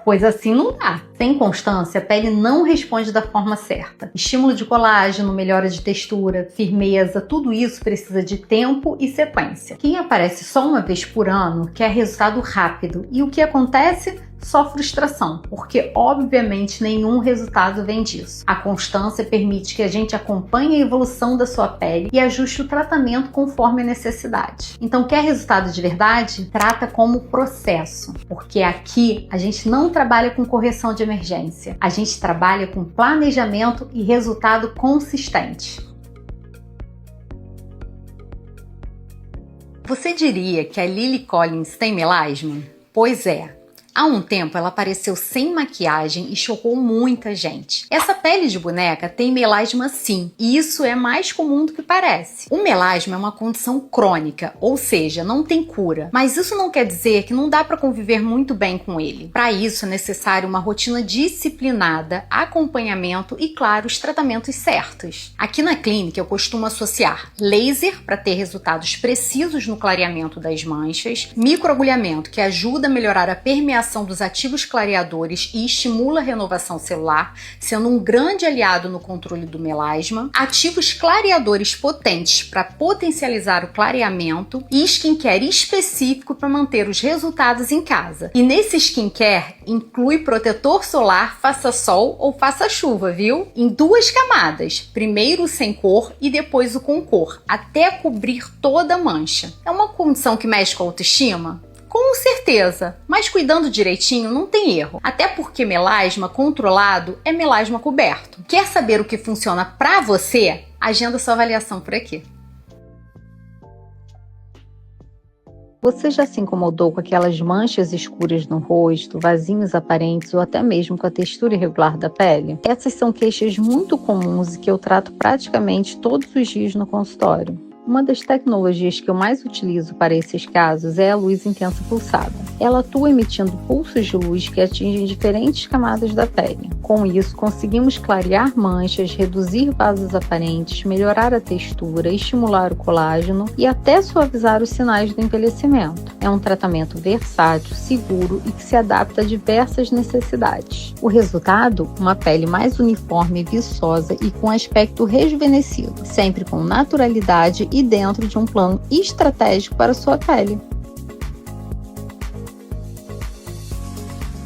Speaker 1: Pois assim não dá. Sem constância, a pele não responde da forma certa. Estímulo de colágeno, melhora de textura, firmeza, tudo isso precisa de tempo e sequência. Quem aparece só uma vez por ano quer resultado rápido e o que acontece? Só frustração, porque obviamente nenhum resultado vem disso. A constância permite que a gente acompanhe a evolução da sua pele e ajuste o tratamento conforme a necessidade. Então, quer resultado de verdade? Trata como processo, porque aqui a gente não trabalha com correção de emergência, a gente trabalha com planejamento e resultado consistente. Você diria que a Lily Collins tem melasma? Pois é. Há um tempo ela apareceu sem maquiagem e chocou muita gente. Essa pele de boneca tem melasma sim, e isso é mais comum do que parece. O melasma é uma condição crônica, ou seja, não tem cura, mas isso não quer dizer que não dá para conviver muito bem com ele. Para isso é necessário uma rotina disciplinada, acompanhamento e, claro, os tratamentos certos. Aqui na clínica eu costumo associar laser para ter resultados precisos no clareamento das manchas, microagulhamento que ajuda a melhorar a permeação dos ativos clareadores e estimula a renovação celular, sendo um grande aliado no controle do melasma, ativos clareadores potentes para potencializar o clareamento e skincare específico para manter os resultados em casa. E nesse skincare inclui protetor solar faça sol ou faça chuva, viu? Em 2 camadas, primeiro o sem cor e depois o com cor, até cobrir toda a mancha. É uma condição que mexe com a autoestima? Com certeza, mas cuidando direitinho não tem erro, até porque melasma controlado é melasma coberto. Quer saber o que funciona pra você? Agenda sua avaliação por aqui.
Speaker 2: Você já se incomodou com aquelas manchas escuras no rosto, vasinhos aparentes ou até mesmo com a textura irregular da pele? Essas são queixas muito comuns e que eu trato praticamente todos os dias no consultório. Uma das tecnologias que eu mais utilizo para esses casos é a luz intensa pulsada. Ela atua emitindo pulsos de luz que atingem diferentes camadas da pele. Com isso, conseguimos clarear manchas, reduzir vasos aparentes, melhorar a textura, estimular o colágeno e até suavizar os sinais do envelhecimento. É um tratamento versátil, seguro e que se adapta a diversas necessidades. O resultado? Uma pele mais uniforme, viçosa e com aspecto rejuvenescido, sempre com naturalidade e dentro de um plano estratégico para a sua pele.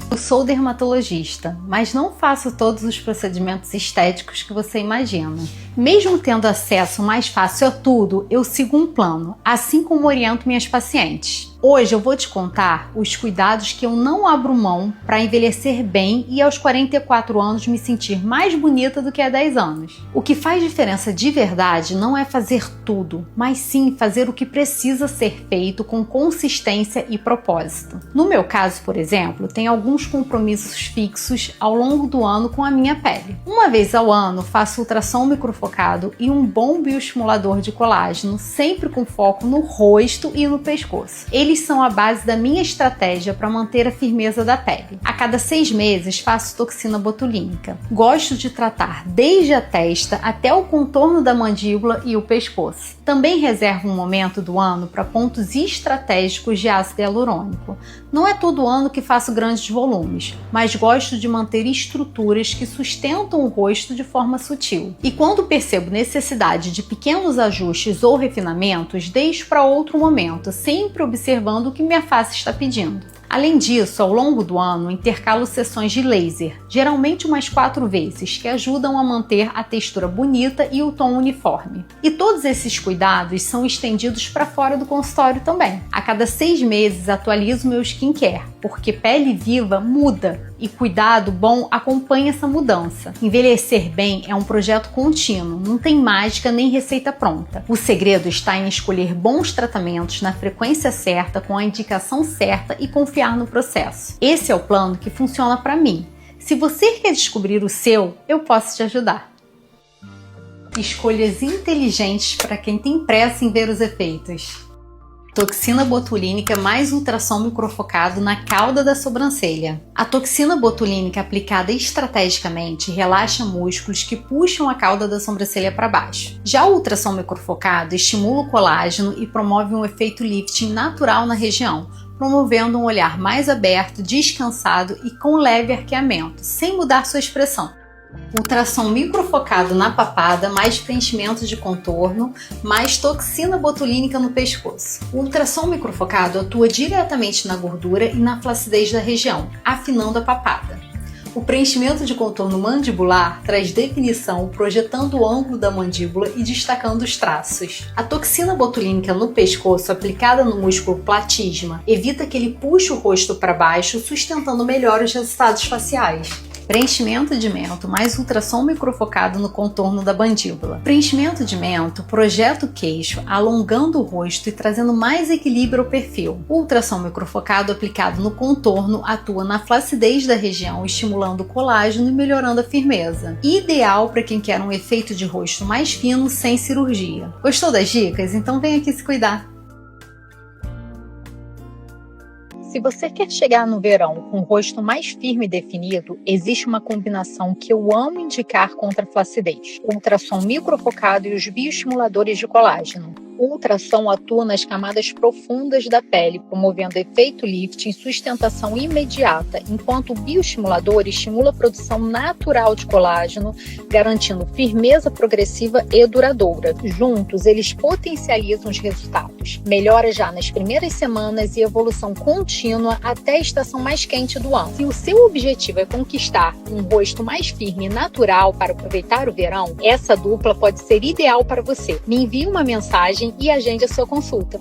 Speaker 1: Eu sou dermatologista, mas não faço todos os procedimentos estéticos que você imagina. Mesmo tendo acesso mais fácil a tudo, eu sigo um plano, assim como oriento minhas pacientes. Hoje eu vou te contar os cuidados que eu não abro mão para envelhecer bem e aos 44 anos me sentir mais bonita do que há 10 anos. O que faz diferença de verdade não é fazer tudo, mas sim fazer o que precisa ser feito com consistência e propósito. No meu caso, por exemplo, tem alguns compromissos fixos ao longo do ano com a minha pele. Uma vez ao ano faço ultrassom microfocado e um bom bioestimulador de colágeno, sempre com foco no rosto e no pescoço. Eles são a base da minha estratégia para manter a firmeza da pele. A cada 6 meses faço toxina botulínica. Gosto de tratar desde a testa até o contorno da mandíbula e o pescoço. Também reservo um momento do ano para pontos estratégicos de ácido hialurônico. Não é todo ano que faço grandes volumes, mas gosto de manter estruturas que sustentam o rosto de forma sutil. E quando percebo necessidade de pequenos ajustes ou refinamentos, deixo para outro momento, sempre observando o que minha face está pedindo. Além disso, ao longo do ano, intercalo sessões de laser, geralmente umas 4 vezes, que ajudam a manter a textura bonita e o tom uniforme. E todos esses cuidados são estendidos para fora do consultório também. A cada 6 meses atualizo meu skincare, porque pele viva muda e cuidado bom acompanha essa mudança. Envelhecer bem é um projeto contínuo, não tem mágica nem receita pronta. O segredo está em escolher bons tratamentos na frequência certa, com a indicação certa e confiar no processo. Esse é o plano que funciona para mim. Se você quer descobrir o seu, eu posso te ajudar. Escolhas inteligentes para quem tem pressa em ver os efeitos. Toxina botulínica mais ultrassom microfocado na cauda da sobrancelha. A toxina botulínica aplicada estrategicamente relaxa músculos que puxam a cauda da sobrancelha para baixo. Já o ultrassom microfocado estimula o colágeno e promove um efeito lifting natural na região, promovendo um olhar mais aberto, descansado e com leve arqueamento, sem mudar sua expressão. Ultrassom microfocado na papada, mais preenchimento de contorno, mais toxina botulínica no pescoço. O ultrassom microfocado atua diretamente na gordura e na flacidez da região, afinando a papada. O preenchimento de contorno mandibular traz definição, projetando o ângulo da mandíbula e destacando os traços. A toxina botulínica no pescoço, aplicada no músculo platisma, evita que ele puxe o rosto para baixo, sustentando melhor os resultados faciais. Preenchimento de mento mais ultrassom microfocado no contorno da mandíbula. Preenchimento de mento projeta o queixo, alongando o rosto e trazendo mais equilíbrio ao perfil. O ultrassom microfocado aplicado no contorno atua na flacidez da região, estimulando o colágeno e melhorando a firmeza. Ideal para quem quer um efeito de rosto mais fino sem cirurgia. Gostou das dicas? Então vem aqui se cuidar!
Speaker 2: Se você quer chegar no verão com o rosto mais firme e definido, existe uma combinação que eu amo indicar contra a flacidez: o ultrassom microfocado e os bioestimuladores de colágeno. O ultrassom atua nas camadas profundas da pele, promovendo efeito lifting e sustentação imediata, enquanto o bioestimulador estimula a produção natural de colágeno, garantindo firmeza progressiva e duradoura. Juntos, eles potencializam os resultados. Melhora já nas primeiras semanas e evolução contínua até a estação mais quente do ano. Se o seu objetivo é conquistar um rosto mais firme e natural para aproveitar o verão, essa dupla pode ser ideal para você. Me envie uma mensagem e agende a sua consulta.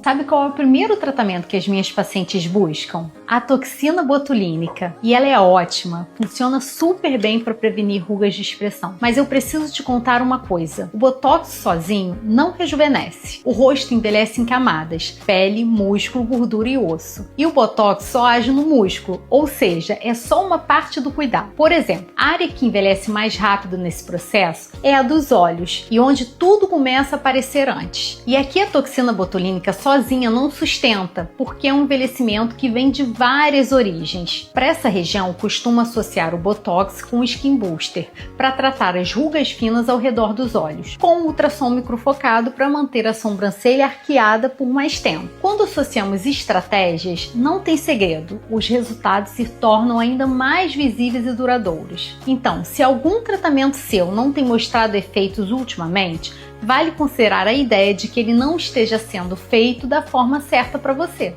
Speaker 1: Sabe qual é o primeiro tratamento que as minhas pacientes buscam?
Speaker 2: a toxina botulínica. E ela é ótima, funciona super bem para prevenir rugas de expressão. Mas eu preciso te contar uma coisa. O Botox sozinho não rejuvenesce. O rosto envelhece em camadas: pele, músculo, gordura e osso. E o Botox só age no músculo, ou seja, é só uma parte do cuidado. Por exemplo, a área que envelhece mais rápido nesse processo é a dos olhos, e onde tudo começa a aparecer antes. E aqui a toxina botulínica sozinha não sustenta, porque é um envelhecimento que vem de várias origens. Para essa região, costuma associar o Botox com o Skin Booster, para tratar as rugas finas ao redor dos olhos, com um ultrassom microfocado para manter a sobrancelha arqueada por mais tempo. Quando associamos estratégias, não tem segredo, os resultados se tornam ainda mais visíveis e duradouros. Então, se algum tratamento seu não tem mostrado efeitos ultimamente, vale considerar a ideia de que ele não esteja sendo feito da forma certa para você.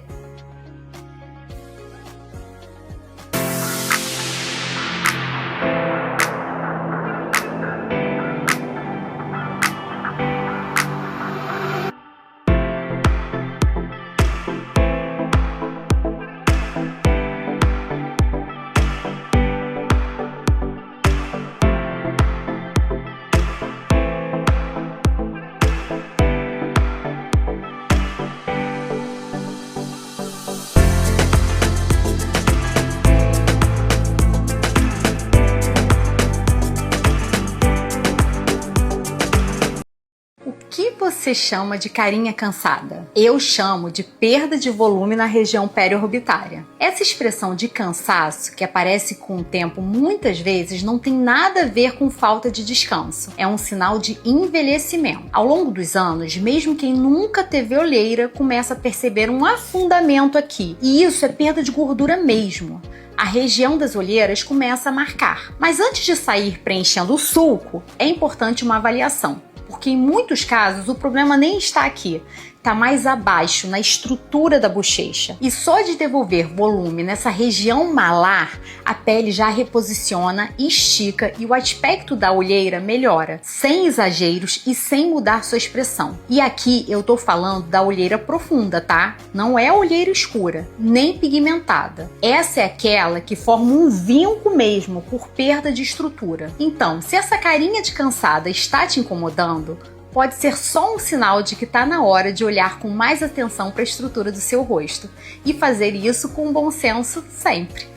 Speaker 1: O que você chama de carinha cansada? Eu chamo de perda de volume na região periorbitária. Essa expressão de cansaço, que aparece com o tempo muitas vezes, não tem nada a ver com falta de descanso. É um sinal de envelhecimento. Ao longo dos anos, mesmo quem nunca teve olheira começa a perceber um afundamento aqui. E isso é perda de gordura mesmo. A região das olheiras começa a marcar. Mas antes de sair preenchendo o sulco, é importante uma avaliação, porque em muitos casos o problema nem está aqui, está mais abaixo, na estrutura da bochecha. E só de devolver volume nessa região malar, a pele já reposiciona, estica e o aspecto da olheira melhora, sem exageros e sem mudar sua expressão. E aqui eu tô falando da olheira profunda, tá? Não é olheira escura, nem pigmentada. Essa é aquela que forma um vinco mesmo, por perda de estrutura. Então, se essa carinha de cansada está te incomodando, pode ser só um sinal de que está na hora de olhar com mais atenção para a estrutura do seu rosto e fazer isso com bom senso sempre.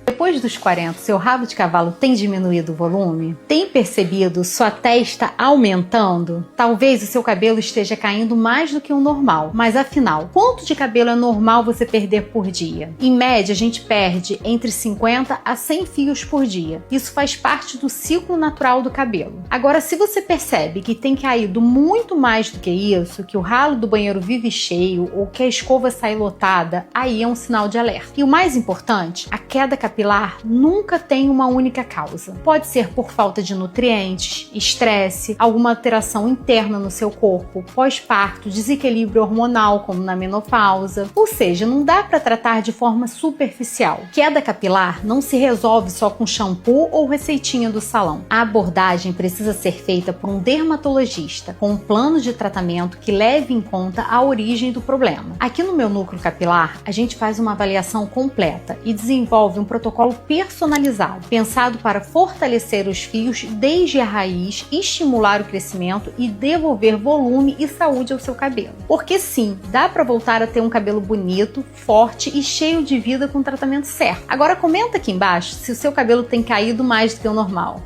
Speaker 2: Depois dos 40, seu rabo de cavalo tem diminuído o volume? Tem percebido sua testa aumentando? Talvez o seu cabelo esteja caindo mais do que o normal. Mas afinal, quanto de cabelo é normal você perder por dia? Em média, a gente perde entre 50 a 100 fios por dia. Isso faz parte do ciclo natural do cabelo. Agora, se você percebe que tem caído muito mais do que isso, que o ralo do banheiro vive cheio ou que a escova sai lotada, aí é um sinal de alerta. E o mais importante, a queda capilar nunca tem uma única causa. Pode ser por falta de nutrientes, estresse, alguma alteração interna no seu corpo, pós-parto, desequilíbrio hormonal, como na menopausa. Ou seja, não dá para tratar de forma superficial. Queda capilar não se resolve só com shampoo ou receitinha do salão. A abordagem precisa ser feita por um dermatologista, com um plano de tratamento que leve em conta a origem do problema. Aqui no meu núcleo capilar, a gente faz uma avaliação completa e desenvolve um protocolo personalizado, pensado para fortalecer os fios desde a raiz, estimular o crescimento e devolver volume e saúde ao seu cabelo. Porque sim, dá para voltar a ter um cabelo bonito, forte e cheio de vida com o tratamento certo. Agora comenta aqui embaixo se o seu cabelo tem caído mais do que o normal.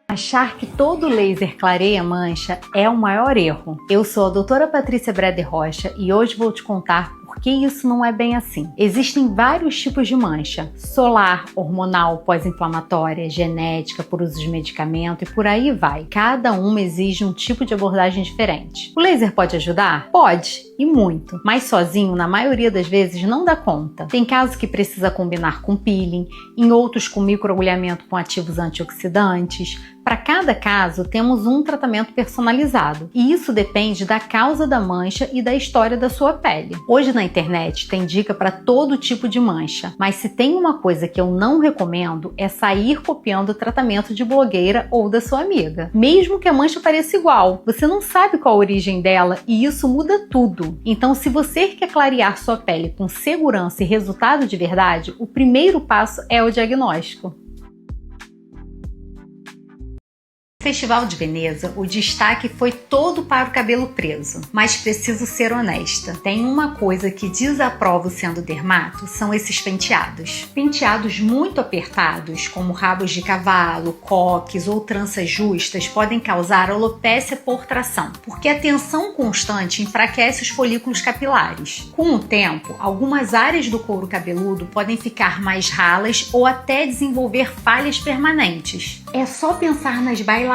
Speaker 2: Achar que todo laser clareia mancha é o maior erro. Eu sou a doutora Patrícia Breder Rocha e hoje vou te contar por que isso não é bem assim. Existem vários tipos de mancha: solar, hormonal, pós-inflamatória, genética, por uso de medicamento e por aí vai. Cada uma exige um tipo de abordagem diferente. O laser pode ajudar? Pode, e muito, mas sozinho, na maioria das vezes, não dá conta. Tem casos que precisa combinar com peeling, em outros com microagulhamento com ativos antioxidantes, Para cada caso, temos um tratamento personalizado, e isso depende da causa da mancha e da história da sua pele. Hoje na internet tem dica para todo tipo de mancha, mas se tem uma coisa que eu não recomendo é sair copiando o tratamento de blogueira ou da sua amiga. Mesmo que a mancha pareça igual, você não sabe qual a origem dela e isso muda tudo. Então, se você quer clarear sua pele com segurança e resultado de verdade, o primeiro passo é o diagnóstico. No Festival de Veneza, o destaque foi todo para o cabelo preso, mas preciso ser honesta. Tem uma coisa que desaprovo sendo dermato, são esses penteados. Penteados muito apertados, como rabos de cavalo, coques ou tranças justas, podem causar alopécia por tração, porque a tensão constante enfraquece os folículos capilares. Com o tempo, algumas áreas do couro cabeludo podem ficar mais ralas ou até desenvolver falhas permanentes. É só pensar nas bailarinas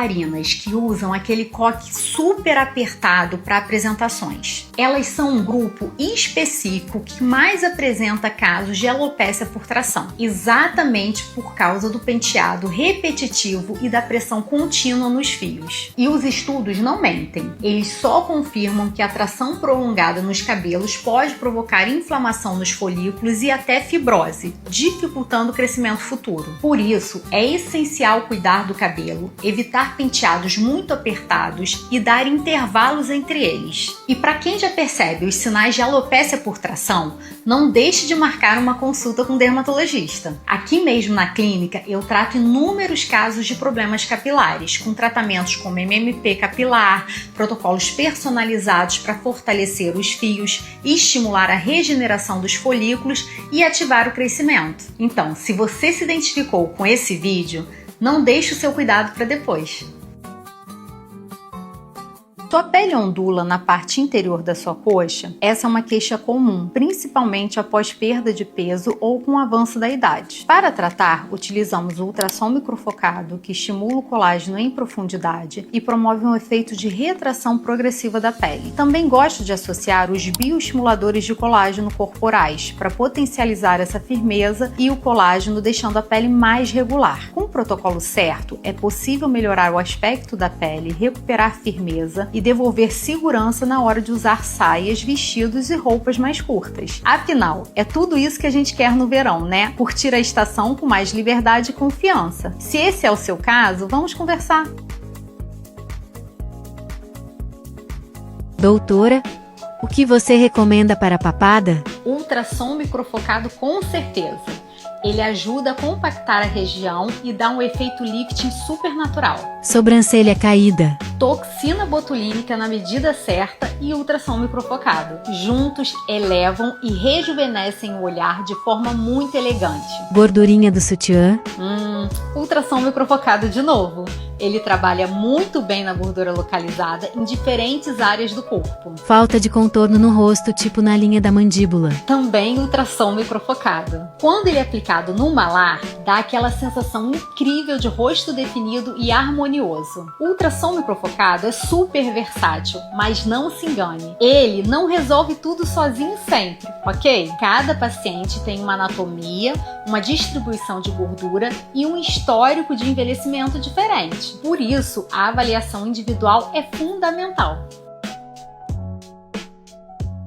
Speaker 2: que usam aquele coque super apertado para apresentações. Elas são um grupo específico que mais apresenta casos de alopécia por tração, exatamente por causa do penteado repetitivo e da pressão contínua nos fios. E os estudos não mentem, eles só confirmam que a tração prolongada nos cabelos pode provocar inflamação nos folículos e até fibrose, dificultando o crescimento futuro. Por isso, é essencial cuidar do cabelo, evitar penteados muito apertados e dar intervalos entre eles. E para quem já percebe os sinais de alopécia por tração, não deixe de marcar uma consulta com um dermatologista. Aqui mesmo na clínica eu trato inúmeros casos de problemas capilares, com tratamentos como MMP capilar, protocolos personalizados para fortalecer os fios, estimular a regeneração dos folículos e ativar o crescimento. Então, se você se identificou com esse vídeo, não deixe o seu cuidado para depois. Sua pele ondula na parte interior da sua coxa? Essa é uma queixa comum, principalmente após perda de peso ou com o avanço da idade. Para tratar, utilizamos o ultrassom microfocado, que estimula o colágeno em profundidade e promove um efeito de retração progressiva da pele. Também gosto de associar os bioestimuladores de colágeno corporais para potencializar essa firmeza e o colágeno, deixando a pele mais regular. Com o protocolo certo, é possível melhorar o aspecto da pele, recuperar firmeza e devolver segurança na hora de usar saias, vestidos e roupas mais curtas. Afinal, é tudo isso que a gente quer no verão, né? Curtir a estação com mais liberdade e confiança. Se esse é o seu caso, vamos conversar.
Speaker 5: Doutora, o que você recomenda para a papada?
Speaker 2: Ultrassom microfocado com certeza. Ele ajuda a compactar a região e dá um efeito lifting super natural.
Speaker 5: Sobrancelha caída.
Speaker 2: Toxina botulínica na medida certa e ultrassom microfocado. Juntos elevam e rejuvenescem o olhar de forma muito elegante.
Speaker 5: Gordurinha do sutiã.
Speaker 2: Ultrassom microfocado de novo. Ele trabalha muito bem na gordura localizada em diferentes áreas do corpo.
Speaker 5: Falta de contorno no rosto, tipo na linha da mandíbula.
Speaker 2: Também ultrassom microfocado. Quando ele é aplicado no malar, dá aquela sensação incrível de rosto definido e harmonioso. O ultrassom microfocado é super versátil, mas não se engane. Ele não resolve tudo sozinho sempre, ok? Cada paciente tem uma anatomia, uma distribuição de gordura e um histórico de envelhecimento diferente. Por isso, a avaliação individual é fundamental.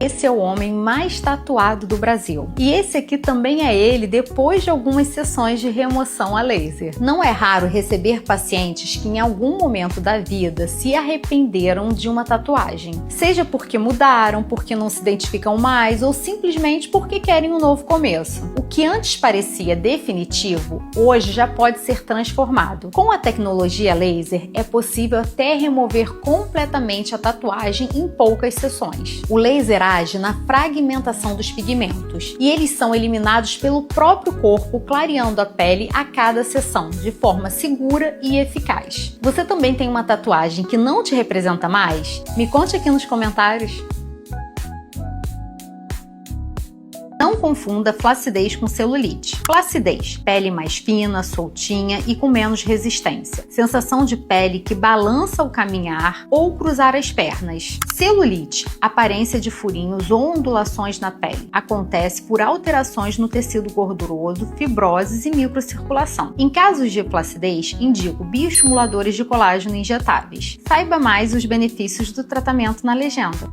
Speaker 2: Esse é o homem mais tatuado do Brasil. E esse aqui também é ele depois de algumas sessões de remoção a laser. Não é raro receber pacientes que em algum momento da vida se arrependeram de uma tatuagem. Seja porque mudaram, porque não se identificam mais ou simplesmente porque querem um novo começo. O que antes parecia definitivo, hoje já pode ser transformado. Com a tecnologia laser, é possível até remover completamente a tatuagem em poucas sessões. O laser age na fragmentação dos pigmentos e eles são eliminados pelo próprio corpo, clareando a pele a cada sessão, de forma segura e eficaz. Você também tem uma tatuagem que não te representa mais? Me conte aqui nos comentários. Não confunda flacidez com celulite. Flacidez, pele mais fina, soltinha e com menos resistência. Sensação de pele que balança ao caminhar ou cruzar as pernas. Celulite, aparência de furinhos ou ondulações na pele. Acontece por alterações no tecido gorduroso, fibroses e microcirculação. Em casos de flacidez, indico bioestimuladores de colágeno injetáveis. Saiba mais os benefícios do tratamento na legenda.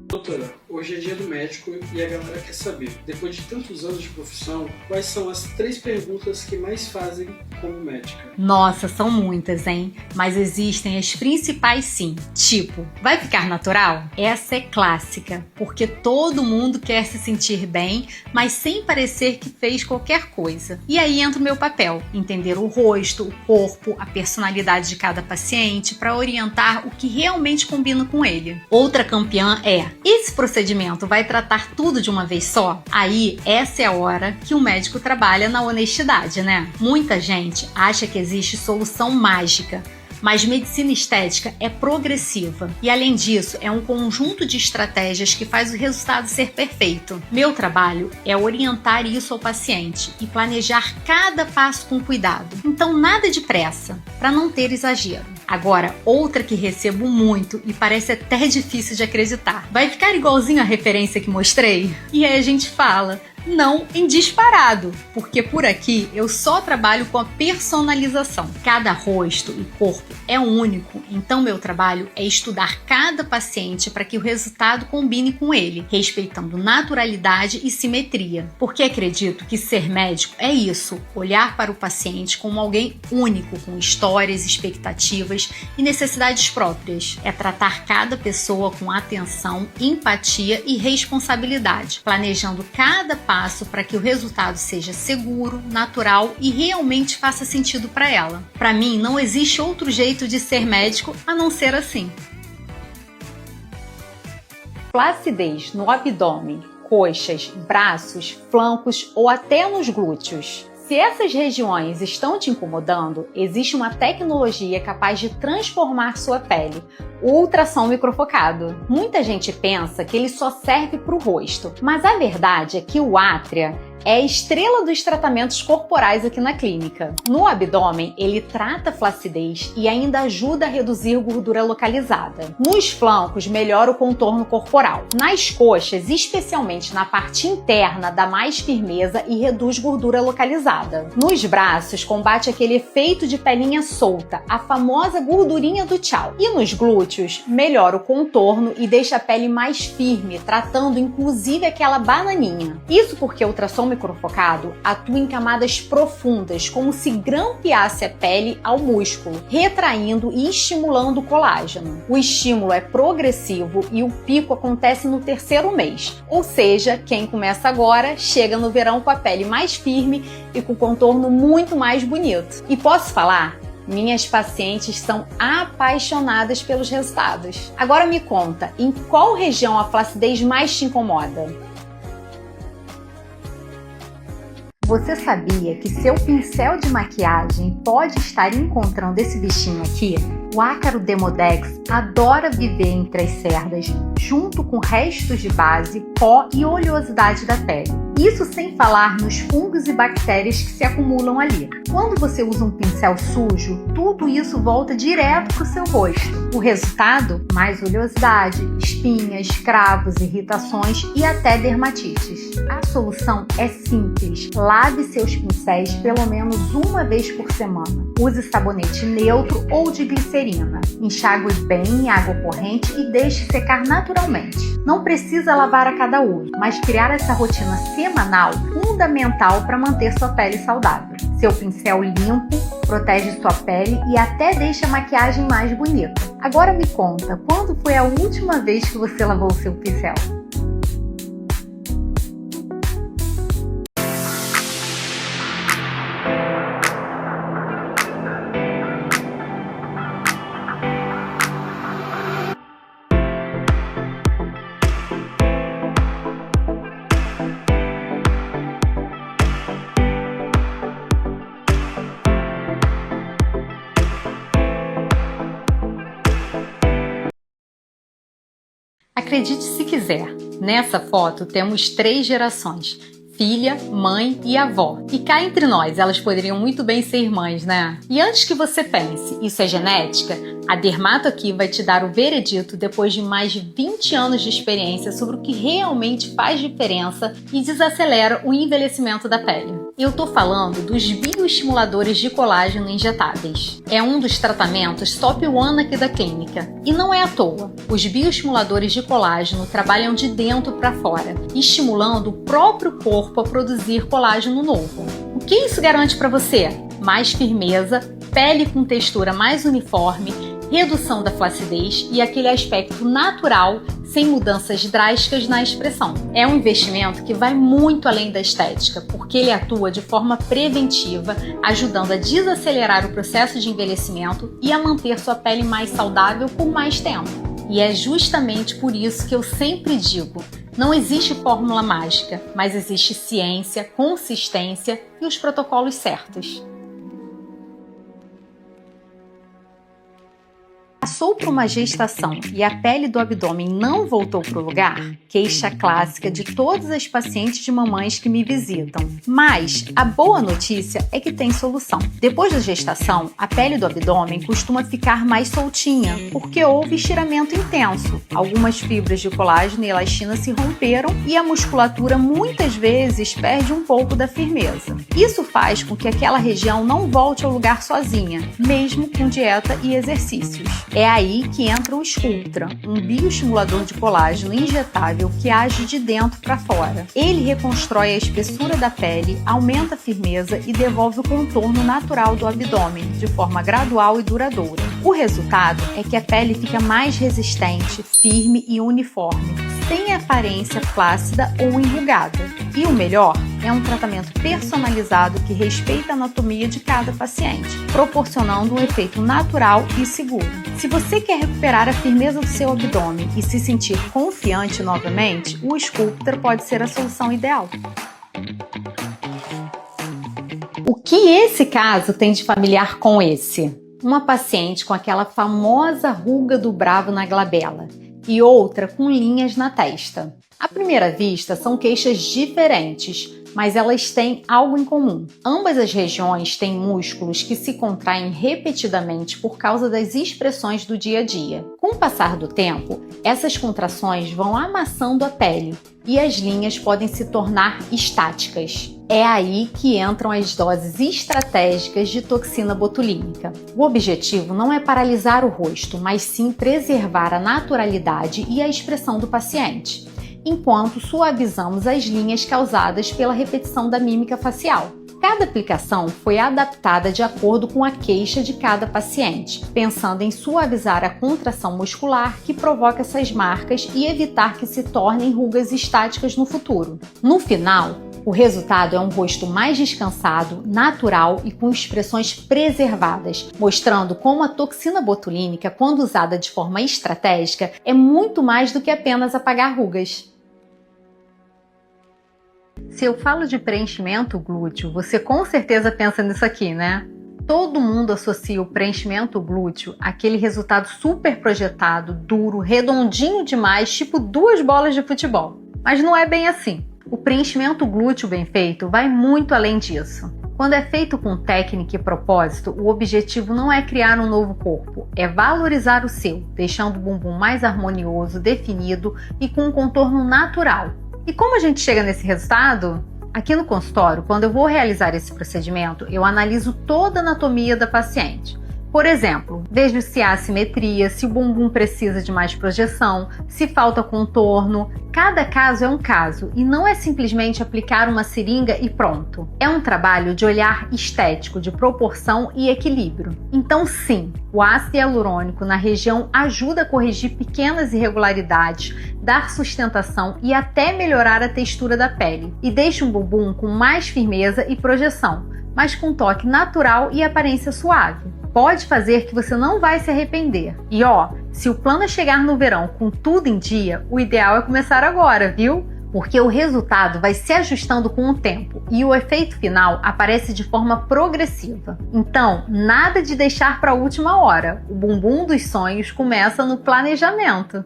Speaker 4: Doutora, hoje é dia do médico e a galera quer saber, depois de tantos anos de profissão, quais são as 3 perguntas que mais fazem como médica?
Speaker 1: Nossa, são muitas, hein? Mas existem as principais sim. Tipo, vai ficar natural? Essa é clássica, porque todo mundo quer se sentir bem, mas sem parecer que fez qualquer coisa. E aí entra o meu papel, entender o rosto, o corpo, a personalidade de cada paciente para orientar o que realmente combina com ele. Outra campeã é: esse procedimento vai tratar tudo de uma vez só? Aí, essa é a hora que o médico trabalha na honestidade, né? Muita gente acha que existe solução mágica, mas medicina estética é progressiva e, além disso, é um conjunto de estratégias que faz o resultado ser perfeito. Meu trabalho é orientar isso ao paciente e planejar cada passo com cuidado. Então, nada de pressa, para não ter exagero. Agora, outra que recebo muito e parece até difícil de acreditar. Vai ficar igualzinho a referência que mostrei? E aí a gente fala: não em disparado, porque por aqui eu só trabalho com a personalização. Cada rosto e corpo é único, então meu trabalho é estudar cada paciente para que o resultado combine com ele, respeitando naturalidade e simetria. Porque acredito que ser médico é isso, olhar para o paciente como alguém único, com histórias, expectativas e necessidades próprias. É tratar cada pessoa com atenção, empatia e responsabilidade, planejando cada passo para que o resultado seja seguro, natural e realmente faça sentido para ela. Para mim, não existe outro jeito de ser médico a não ser assim.
Speaker 2: Flacidez no abdômen, coxas, braços, flancos ou até nos glúteos. Se essas regiões estão te incomodando, existe uma tecnologia capaz de transformar sua pele, o ultrassom microfocado. Muita gente pensa que ele só serve para o rosto, mas a verdade é que o Atria é a estrela dos tratamentos corporais aqui na clínica. No abdômen, ele trata a flacidez e ainda ajuda a reduzir gordura localizada. Nos flancos, melhora o contorno corporal. Nas coxas, especialmente na parte interna, dá mais firmeza e reduz gordura localizada. Nos braços, combate aquele efeito de pelinha solta, a famosa gordurinha do tchau. E nos glúteos, melhora o contorno e deixa a pele mais firme, tratando inclusive aquela bananinha. Isso porque o ultrassom microfocado atua em camadas profundas, como se grampeasse a pele ao músculo, retraindo e estimulando o colágeno. O estímulo é progressivo e o pico acontece no 3º mês, ou seja, quem começa agora chega no verão com a pele mais firme e com o contorno muito mais bonito. E posso falar? Minhas pacientes são apaixonadas pelos resultados. Agora me conta, em qual região a flacidez mais te incomoda? Você sabia que seu pincel de maquiagem pode estar encontrando esse bichinho aqui? O ácaro Demodex adora viver entre as cerdas, junto com restos de base, pó e oleosidade da pele. Isso sem falar nos fungos e bactérias que se acumulam ali. Quando você usa um pincel sujo, tudo isso volta direto para o seu rosto. O resultado? Mais oleosidade, espinhas, cravos, irritações e até dermatites. A solução é simples. Lave seus pincéis pelo menos uma vez por semana. Use sabonete neutro ou de glicerina. Enxague bem em água corrente e deixe secar naturalmente. Não precisa lavar a cada uso, mas criar essa rotina semanal fundamental para manter sua pele saudável. Seu pincel limpo protege sua pele e até deixa a maquiagem mais bonita. Agora me conta, quando foi a última vez que você lavou o seu pincel?
Speaker 1: Acredite se quiser, nessa foto temos 3 gerações: filha, mãe e avó. E cá entre nós, elas poderiam muito bem ser irmãs, né? E antes que você pense, isso é genética? A Dermato aqui vai te dar o veredito depois de mais de 20 anos de experiência sobre o que realmente faz diferença e desacelera o envelhecimento da pele. Eu tô falando dos bioestimuladores de colágeno injetáveis. É um dos tratamentos top 1 aqui da clínica. E não é à toa. Os bioestimuladores de colágeno trabalham de dentro para fora, estimulando o próprio corpo a produzir colágeno novo. O que isso garante para você? Mais firmeza, pele com textura mais uniforme, redução da flacidez e aquele aspecto natural, sem mudanças drásticas na expressão. É um investimento que vai muito além da estética, porque ele atua de forma preventiva, ajudando a desacelerar o processo de envelhecimento e a manter sua pele mais saudável por mais tempo. E é justamente por isso que eu sempre digo: não existe fórmula mágica, mas existe ciência, consistência e os protocolos certos. Passou por uma gestação e a pele do abdômen não voltou para o lugar? Queixa clássica de todas as pacientes de mamães que me visitam. Mas a boa notícia é que tem solução. Depois da gestação, a pele do abdômen costuma ficar mais soltinha, porque houve estiramento intenso. Algumas fibras de colágeno e elastina se romperam e a musculatura muitas vezes perde um pouco da firmeza. Isso faz com que aquela região não volte ao lugar sozinha, mesmo com dieta e exercícios. É aí que entra o Sculptra, um bioestimulador de colágeno injetável que age de dentro para fora. Ele reconstrói a espessura da pele, aumenta a firmeza e devolve o contorno natural do abdômen, de forma gradual e duradoura. O resultado é que a pele fica mais resistente, firme e uniforme, sem aparência flácida ou enrugada. E o melhor, é um tratamento personalizado que respeita a anatomia de cada paciente, proporcionando um efeito natural e seguro. Se você quer recuperar a firmeza do seu abdômen e se sentir confiante novamente, o Sculptra pode ser a solução ideal. O que esse caso tem de familiar com esse? Uma paciente com aquela famosa ruga do bravo na glabela e outra com linhas na testa. À primeira vista, são queixas diferentes, mas elas têm algo em comum. Ambas as regiões têm músculos que se contraem repetidamente por causa das expressões do dia a dia. Com o passar do tempo, essas contrações vão amassando a pele e as linhas podem se tornar estáticas. É aí que entram as doses estratégicas de toxina botulínica. O objetivo não é paralisar o rosto, mas sim preservar a naturalidade e a expressão do paciente, enquanto suavizamos as linhas causadas pela repetição da mímica facial. Cada aplicação foi adaptada de acordo com a queixa de cada paciente, pensando em suavizar a contração muscular que provoca essas marcas e evitar que se tornem rugas estáticas no futuro. No final, o resultado é um rosto mais descansado, natural e com expressões preservadas, mostrando como a toxina botulínica, quando usada de forma estratégica, é muito mais do que apenas apagar rugas. Se eu falo de preenchimento glúteo, você com certeza pensa nisso aqui, né? Todo mundo associa o preenchimento glúteo àquele resultado super projetado, duro, redondinho demais, tipo 2 bolas de futebol. Mas não é bem assim. O preenchimento glúteo bem feito vai muito além disso. Quando é feito com técnica e propósito, o objetivo não é criar um novo corpo, é valorizar o seu, deixando o bumbum mais harmonioso, definido e com um contorno natural. E como a gente chega nesse resultado? Aqui no consultório, quando eu vou realizar esse procedimento, eu analiso toda a anatomia da paciente. Por exemplo, vejo se há assimetria, se o bumbum precisa de mais projeção, se falta contorno. Cada caso é um caso e não é simplesmente aplicar uma seringa e pronto. É um trabalho de olhar estético, de proporção e equilíbrio. Então sim, o ácido hialurônico na região ajuda a corrigir pequenas irregularidades, dar sustentação e até melhorar a textura da pele e deixa um bumbum com mais firmeza e projeção, mas com toque natural e aparência suave. Pode fazer que você não vai se arrepender. E se o plano é chegar no verão com tudo em dia, o ideal é começar agora, viu? Porque o resultado vai se ajustando com o tempo e o efeito final aparece de forma progressiva. Então, nada de deixar para a última hora. O bumbum dos sonhos começa no planejamento.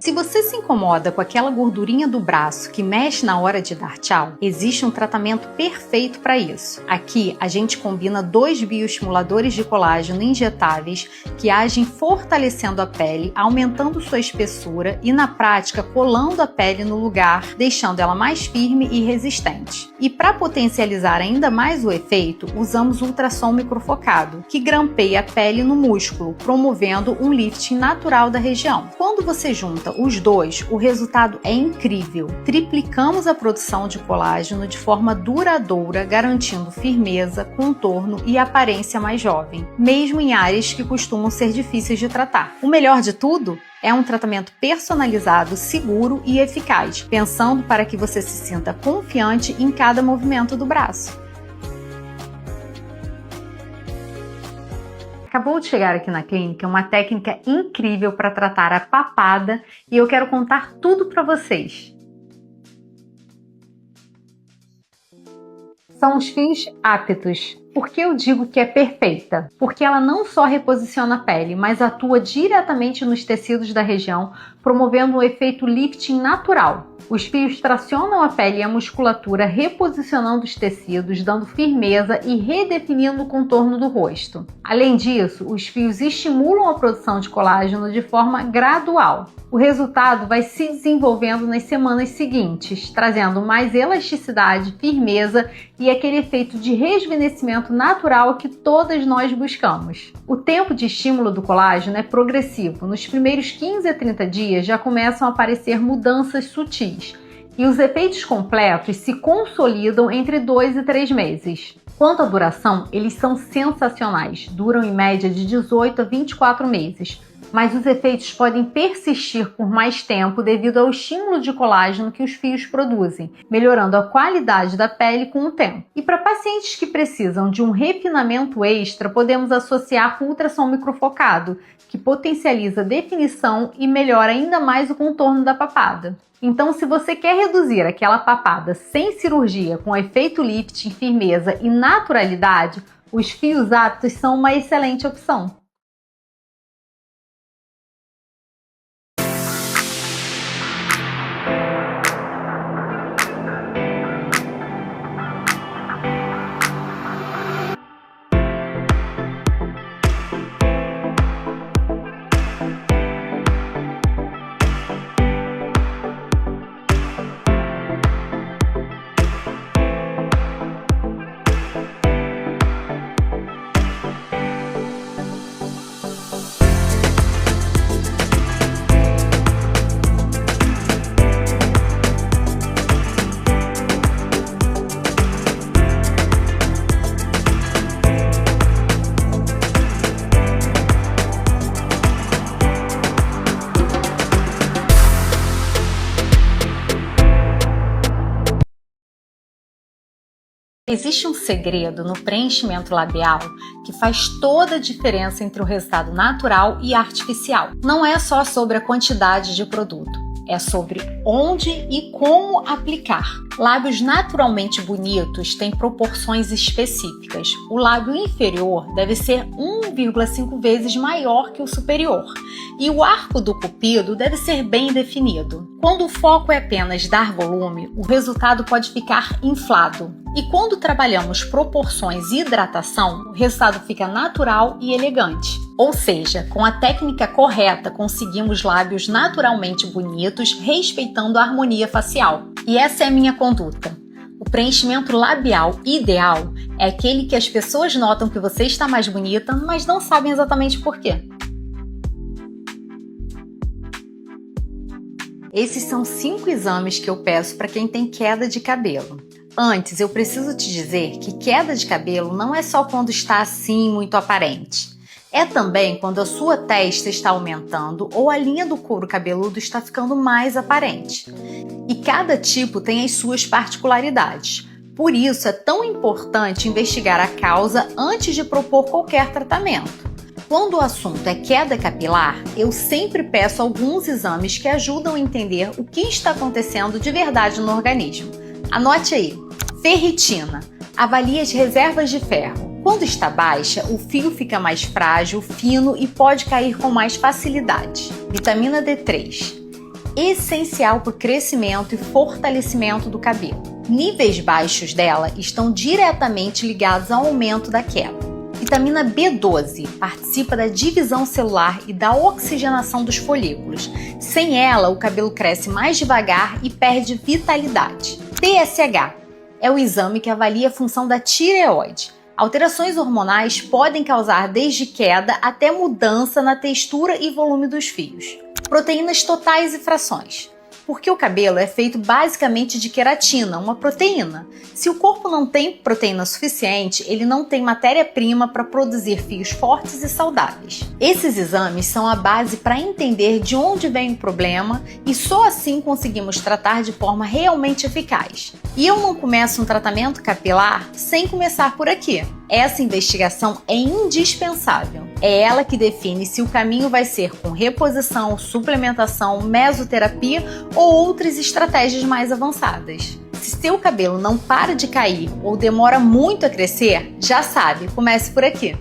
Speaker 2: Se você se incomoda com aquela gordurinha do braço que mexe na hora de dar tchau, existe um tratamento perfeito para isso. Aqui a gente combina 2 bioestimuladores de colágeno injetáveis que agem fortalecendo a pele, aumentando sua espessura e na prática colando a pele no lugar, deixando ela mais firme e resistente. E para potencializar ainda mais o efeito, usamos ultrassom microfocado, que grampeia a pele no músculo, promovendo um lifting natural da região. Quando você junta os dois, o resultado é incrível. Triplicamos a produção de colágeno de forma duradoura, garantindo firmeza, contorno e aparência mais jovem, mesmo em áreas que costumam ser difíceis de tratar. O melhor de tudo? É um tratamento personalizado, seguro e eficaz, pensando para que você se sinta confiante em cada movimento do braço. Acabou de chegar aqui na clínica uma técnica incrível para tratar a papada e eu quero contar tudo para vocês. São os fios aptos. Por que eu digo que é perfeita? Porque ela não só reposiciona a pele, mas atua diretamente nos tecidos da região, promovendo um efeito lifting natural. Os fios tracionam a pele e a musculatura, reposicionando os tecidos, dando firmeza e redefinindo o contorno do rosto. Além disso, os fios estimulam a produção de colágeno de forma gradual. O resultado vai se desenvolvendo nas semanas seguintes, trazendo mais elasticidade, firmeza e aquele efeito de rejuvenescimento natural que todas nós buscamos. O tempo de estímulo do colágeno é progressivo. Nos primeiros 15 a 30 dias já começam a aparecer mudanças sutis e os efeitos completos se consolidam entre 2 e 3 meses. Quanto à duração, eles são sensacionais, duram em média de 18 a 24 meses. Mas os efeitos podem persistir por mais tempo devido ao estímulo de colágeno que os fios produzem, melhorando a qualidade da pele com o tempo. E para pacientes que precisam de um refinamento extra, podemos associar com ultrassom microfocado, que potencializa a definição e melhora ainda mais o contorno da papada. Então, se você quer reduzir aquela papada sem cirurgia, com efeito lifting, firmeza e naturalidade, os fios aptos são uma excelente opção. Existe um segredo no preenchimento labial que faz toda a diferença entre o resultado natural e artificial. Não é só sobre a quantidade de produto, é sobre onde e como aplicar. Lábios naturalmente bonitos têm proporções específicas. O lábio inferior deve ser 1,5 vezes maior que o superior e o arco do cupido deve ser bem definido. Quando o foco é apenas dar volume, o resultado pode ficar inflado. E quando trabalhamos proporções e hidratação, o resultado fica natural e elegante. Ou seja, com a técnica correta, conseguimos lábios naturalmente bonitos, respeitando a harmonia facial. E essa é a minha conduta. O preenchimento labial ideal é aquele que as pessoas notam que você está mais bonita, mas não sabem exatamente por quê. Esses são 5 exames que eu peço para quem tem queda de cabelo. Antes, eu preciso te dizer que queda de cabelo não é só quando está assim muito aparente. É também quando a sua testa está aumentando ou a linha do couro cabeludo está ficando mais aparente. E cada tipo tem as suas particularidades. Por isso, é tão importante investigar a causa antes de propor qualquer tratamento. Quando o assunto é queda capilar, eu sempre peço alguns exames que ajudam a entender o que está acontecendo de verdade no organismo. Anote aí. Ferritina. Avalie as reservas de ferro. Quando está baixa, o fio fica mais frágil, fino e pode cair com mais facilidade. Vitamina D3.
Speaker 1: essencial para o crescimento e fortalecimento do cabelo. Níveis baixos dela estão diretamente ligados ao aumento da queda. Vitamina B12 participa da divisão celular e da oxigenação dos folículos. Sem ela, o cabelo cresce mais devagar e perde vitalidade. TSH é o exame que avalia a função da tireoide. Alterações hormonais podem causar desde queda até mudança na textura e volume dos fios. Proteínas totais e frações. Porque o cabelo é feito basicamente de queratina, uma proteína. Se o corpo não tem proteína suficiente, ele não tem matéria-prima para produzir fios fortes e saudáveis. Esses exames são a base para entender de onde vem o problema e só assim conseguimos tratar de forma realmente eficaz. E eu não começo um tratamento capilar sem começar por aqui. Essa investigação é indispensável. É ela que define se o caminho vai ser com reposição, suplementação, mesoterapia ou outras estratégias mais avançadas. Se seu cabelo não para de cair ou demora muito a crescer, já sabe, comece por aqui.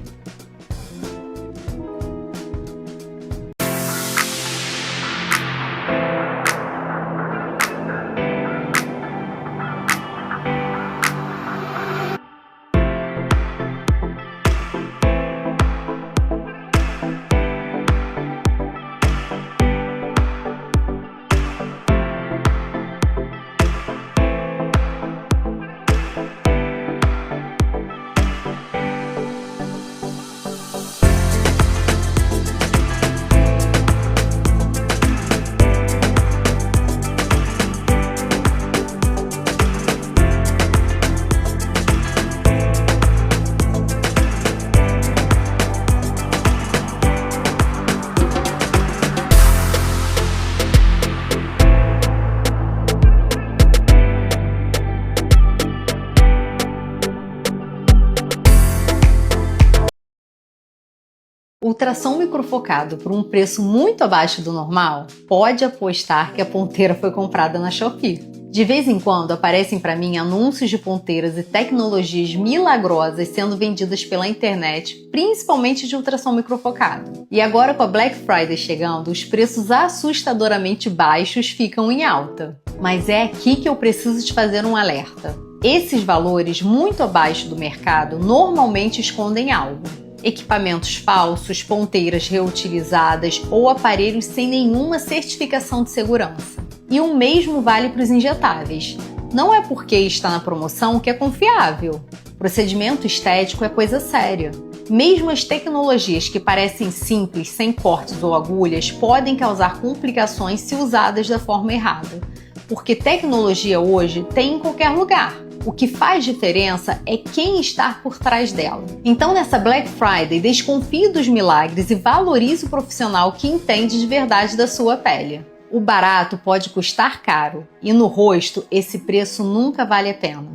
Speaker 1: Ultrassom microfocado por um preço muito abaixo do normal, pode apostar que a ponteira foi comprada na Shopee. De vez em quando aparecem para mim anúncios de ponteiras e tecnologias milagrosas sendo vendidas pela internet, principalmente de ultrassom microfocado. E agora com a Black Friday chegando, os preços assustadoramente baixos ficam em alta. Mas é aqui que eu preciso te fazer um alerta. Esses valores muito abaixo do mercado normalmente escondem algo. Equipamentos falsos, ponteiras reutilizadas ou aparelhos sem nenhuma certificação de segurança. E o mesmo vale para os injetáveis. Não é porque está na promoção que é confiável. Procedimento estético é coisa séria. Mesmo as tecnologias que parecem simples, sem cortes ou agulhas, podem causar complicações se usadas da forma errada. Porque tecnologia hoje tem em qualquer lugar. O que faz diferença é quem está por trás dela. Então, nessa Black Friday, desconfie dos milagres e valorize o profissional que entende de verdade da sua pele. O barato pode custar caro e no rosto esse preço nunca vale a pena.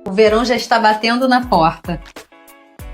Speaker 1: O verão já está batendo na porta.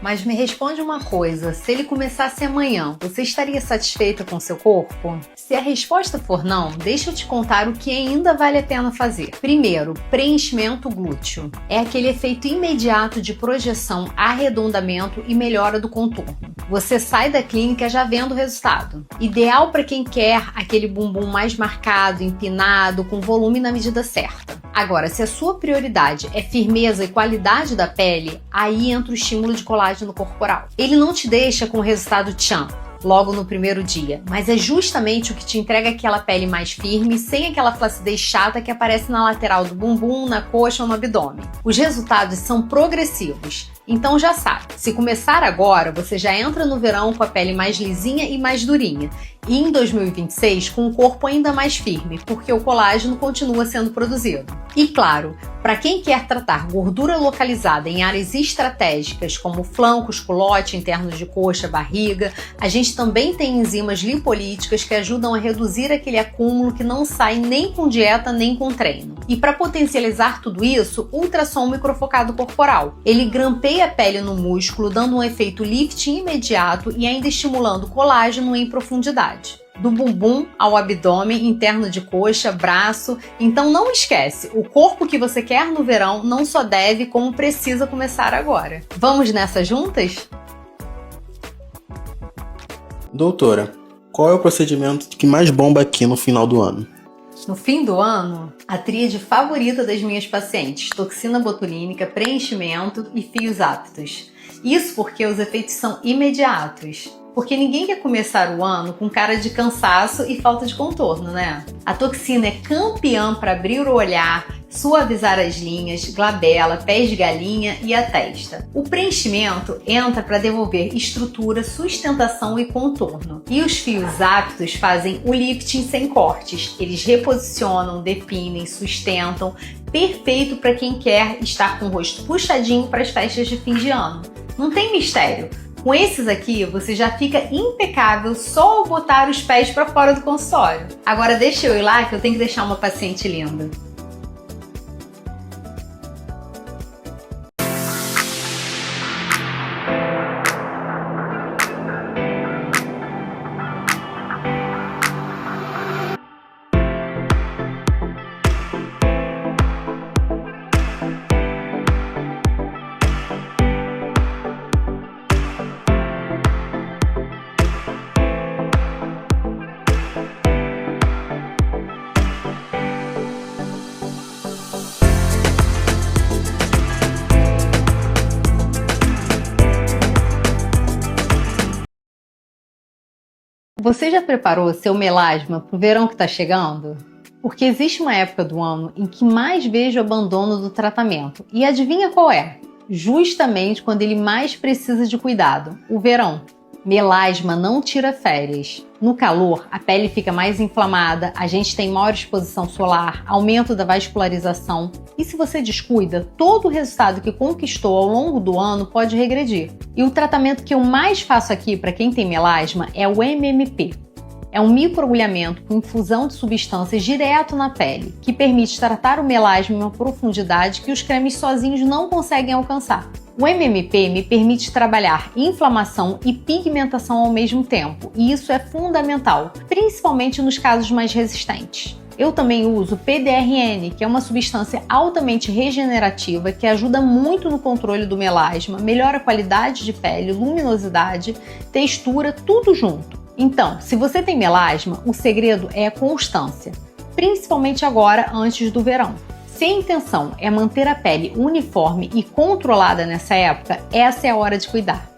Speaker 1: Mas me responde uma coisa, se ele começasse amanhã, você estaria satisfeita com seu corpo? Se a resposta for não, deixa eu te contar o que ainda vale a pena fazer. Primeiro, preenchimento glúteo. É aquele efeito imediato de projeção, arredondamento e melhora do contorno. Você sai da clínica já vendo o resultado. Ideal para quem quer aquele bumbum mais marcado, empinado, com volume na medida certa. Agora, se a sua prioridade é firmeza e qualidade da pele, aí entra o estímulo de colágeno corporal. Ele não te deixa com o resultado tchan logo no primeiro dia, mas é justamente o que te entrega aquela pele mais firme, sem aquela flacidez chata que aparece na lateral do bumbum, na coxa ou no abdômen. Os resultados são progressivos. Então já sabe, se começar agora, você já entra no verão com a pele mais lisinha e mais durinha. E em 2026 com o corpo ainda mais firme, porque o colágeno continua sendo produzido. E claro, para quem quer tratar gordura localizada em áreas estratégicas como flancos, culote, internos de coxa, barriga, a gente também tem enzimas lipolíticas que ajudam a reduzir aquele acúmulo que não sai nem com dieta nem com treino. E para potencializar tudo isso, ultrassom microfocado corporal. Ele grampeia a pele no músculo, dando um efeito lifting imediato e ainda estimulando colágeno em profundidade. Do bumbum ao abdômen, interno de coxa, braço. Então não esquece, o corpo que você quer no verão não só deve, como precisa começar agora. Vamos nessa juntas?
Speaker 6: Doutora, qual é o procedimento que mais bomba aqui no final do ano?
Speaker 1: No fim do ano, a tríade favorita das minhas pacientes: toxina botulínica, preenchimento e fios aptos. Isso porque os efeitos são imediatos. Porque ninguém quer começar o ano com cara de cansaço e falta de contorno, né? A toxina é campeã para abrir o olhar, suavizar as linhas, glabela, pés de galinha e a testa. O preenchimento entra para devolver estrutura, sustentação e contorno. E os fios aptos fazem o lifting sem cortes. Eles reposicionam, definem, sustentam. Perfeito para quem quer estar com o rosto puxadinho para as festas de fim de ano. Não tem mistério. Com esses aqui, você já fica impecável só ao botar os pés para fora do consultório. Agora deixa eu ir lá que eu tenho que deixar uma paciente linda. Você já preparou seu melasma para o verão que está chegando? Porque existe uma época do ano em que mais vejo abandono do tratamento. E adivinha qual é? Justamente quando ele mais precisa de cuidado, o verão. Melasma não tira férias. No calor, a pele fica mais inflamada, a gente tem maior exposição solar, aumento da vascularização. E se você descuida, todo o resultado que conquistou ao longo do ano pode regredir. E o tratamento que eu mais faço aqui para quem tem melasma é o MMP. É um microagulhamento com infusão de substâncias direto na pele, que permite tratar o melasma em uma profundidade que os cremes sozinhos não conseguem alcançar. O MMP me permite trabalhar inflamação e pigmentação ao mesmo tempo, e isso é fundamental, principalmente nos casos mais resistentes. Eu também uso PDRN, que é uma substância altamente regenerativa que ajuda muito no controle do melasma, melhora a qualidade de pele, luminosidade, textura, tudo junto. Então, se você tem melasma, o segredo é a constância, principalmente agora antes do verão. Se a intenção é manter a pele uniforme e controlada nessa época, essa é a hora de cuidar.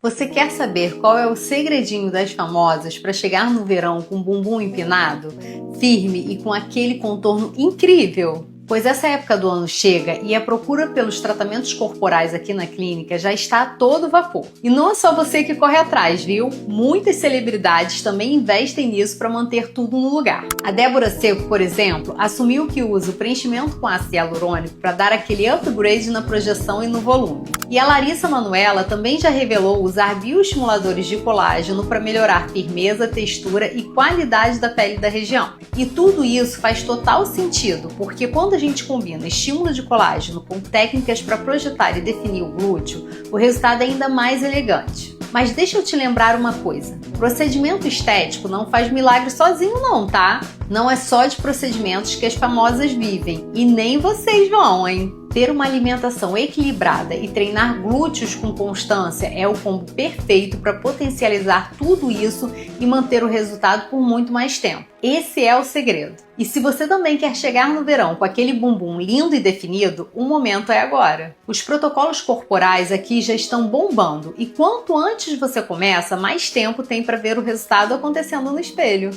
Speaker 1: Você quer saber qual é o segredinho das famosas para chegar no verão com o bumbum empinado, firme e com aquele contorno incrível? Pois essa época do ano chega e a procura pelos tratamentos corporais aqui na clínica já está a todo vapor. E não é só você que corre atrás, viu? Muitas celebridades também investem nisso para manter tudo no lugar. A Débora Seco, por exemplo, assumiu que usa o preenchimento com ácido hialurônico para dar aquele upgrade na projeção e no volume. E a Larissa Manoela também já revelou usar bioestimuladores de colágeno para melhorar firmeza, textura e qualidade da pele da região. E tudo isso faz total sentido, porque quando a gente combina estímulo de colágeno com técnicas para projetar e definir o glúteo, o resultado é ainda mais elegante. Mas deixa eu te lembrar uma coisa, procedimento estético não faz milagre sozinho não, tá? Não é só de procedimentos que as famosas vivem, e nem vocês vão, hein? Ter uma alimentação equilibrada e treinar glúteos com constância é o combo perfeito para potencializar tudo isso e manter o resultado por muito mais tempo. Esse é o segredo. E se você também quer chegar no verão com aquele bumbum lindo e definido, o momento é agora. Os protocolos corporais aqui já estão bombando e quanto antes você começa, mais tempo tem para ver o resultado acontecendo no espelho.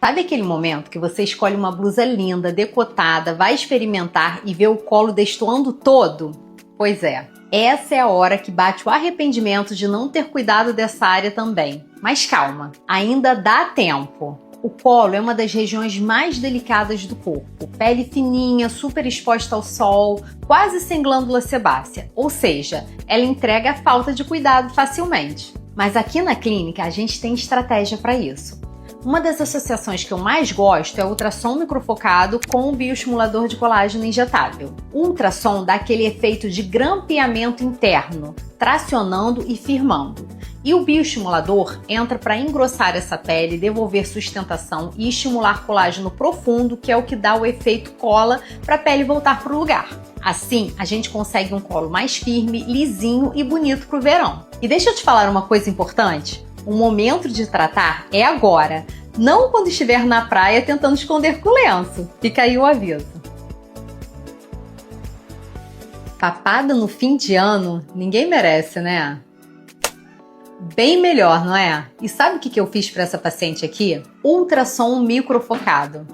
Speaker 1: Sabe aquele momento que você escolhe uma blusa linda, decotada, vai experimentar e vê o colo destoando todo? Pois é, Essa é a hora que bate o arrependimento de não ter cuidado dessa área também. Mas calma, ainda dá tempo. O colo é uma das regiões mais delicadas do corpo. Pele fininha, super exposta ao sol, quase sem glândula sebácea. Ou seja, ela entrega a falta de cuidado facilmente. Mas aqui na clínica a gente tem estratégia para isso. Uma das associações que eu mais gosto é o ultrassom microfocado com o bioestimulador de colágeno injetável. O ultrassom dá aquele efeito de grampeamento interno, tracionando e firmando. E o bioestimulador entra para engrossar essa pele, devolver sustentação e estimular colágeno profundo, que é o que dá o efeito cola para a pele voltar para o lugar. Assim, a gente consegue um colo mais firme, lisinho e bonito para o verão. E deixa eu te falar uma coisa importante. O momento de tratar é agora, não quando estiver na praia tentando esconder com o lenço. Fica aí o aviso. Papada no fim de ano, ninguém merece, né? Bem melhor, não é? E sabe o que eu fiz para essa paciente aqui? Ultrassom microfocado.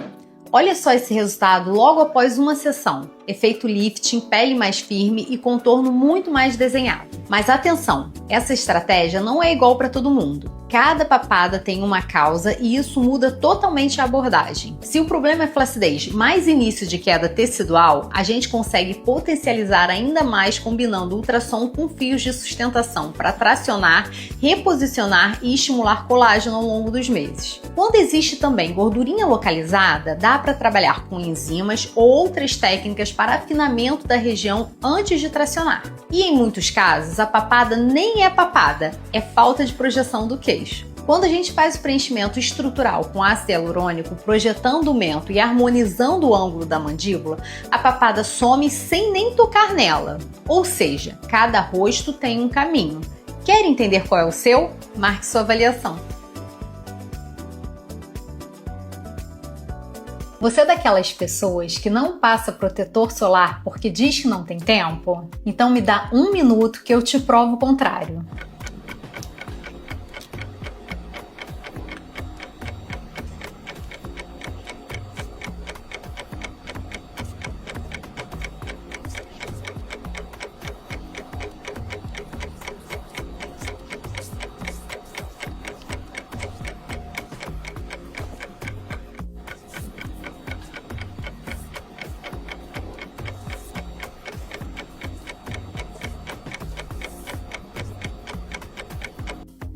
Speaker 1: Olha só esse resultado logo após uma sessão. Efeito lifting, pele mais firme e contorno muito mais desenhado. Mas atenção, essa estratégia não é igual para todo mundo. Cada papada tem uma causa e isso muda totalmente a abordagem. Se o problema é flacidez mais início de queda tecidual, a gente consegue potencializar ainda mais combinando ultrassom com fios de sustentação para tracionar, reposicionar e estimular colágeno ao longo dos meses. Quando existe também gordurinha localizada, dá para trabalhar com enzimas ou outras técnicas para afinamento da região antes de tracionar. E em muitos casos, a papada nem é papada, é falta de projeção do queixo. Quando a gente faz o preenchimento estrutural com ácido hialurônico, projetando o mento e harmonizando o ângulo da mandíbula, a papada some sem nem tocar nela. Ou seja, cada rosto tem um caminho. Quer entender qual é o seu? Marque sua avaliação. Você é daquelas pessoas que não passa protetor solar porque diz que não tem tempo? Então me dá 1 minuto que eu te provo o contrário.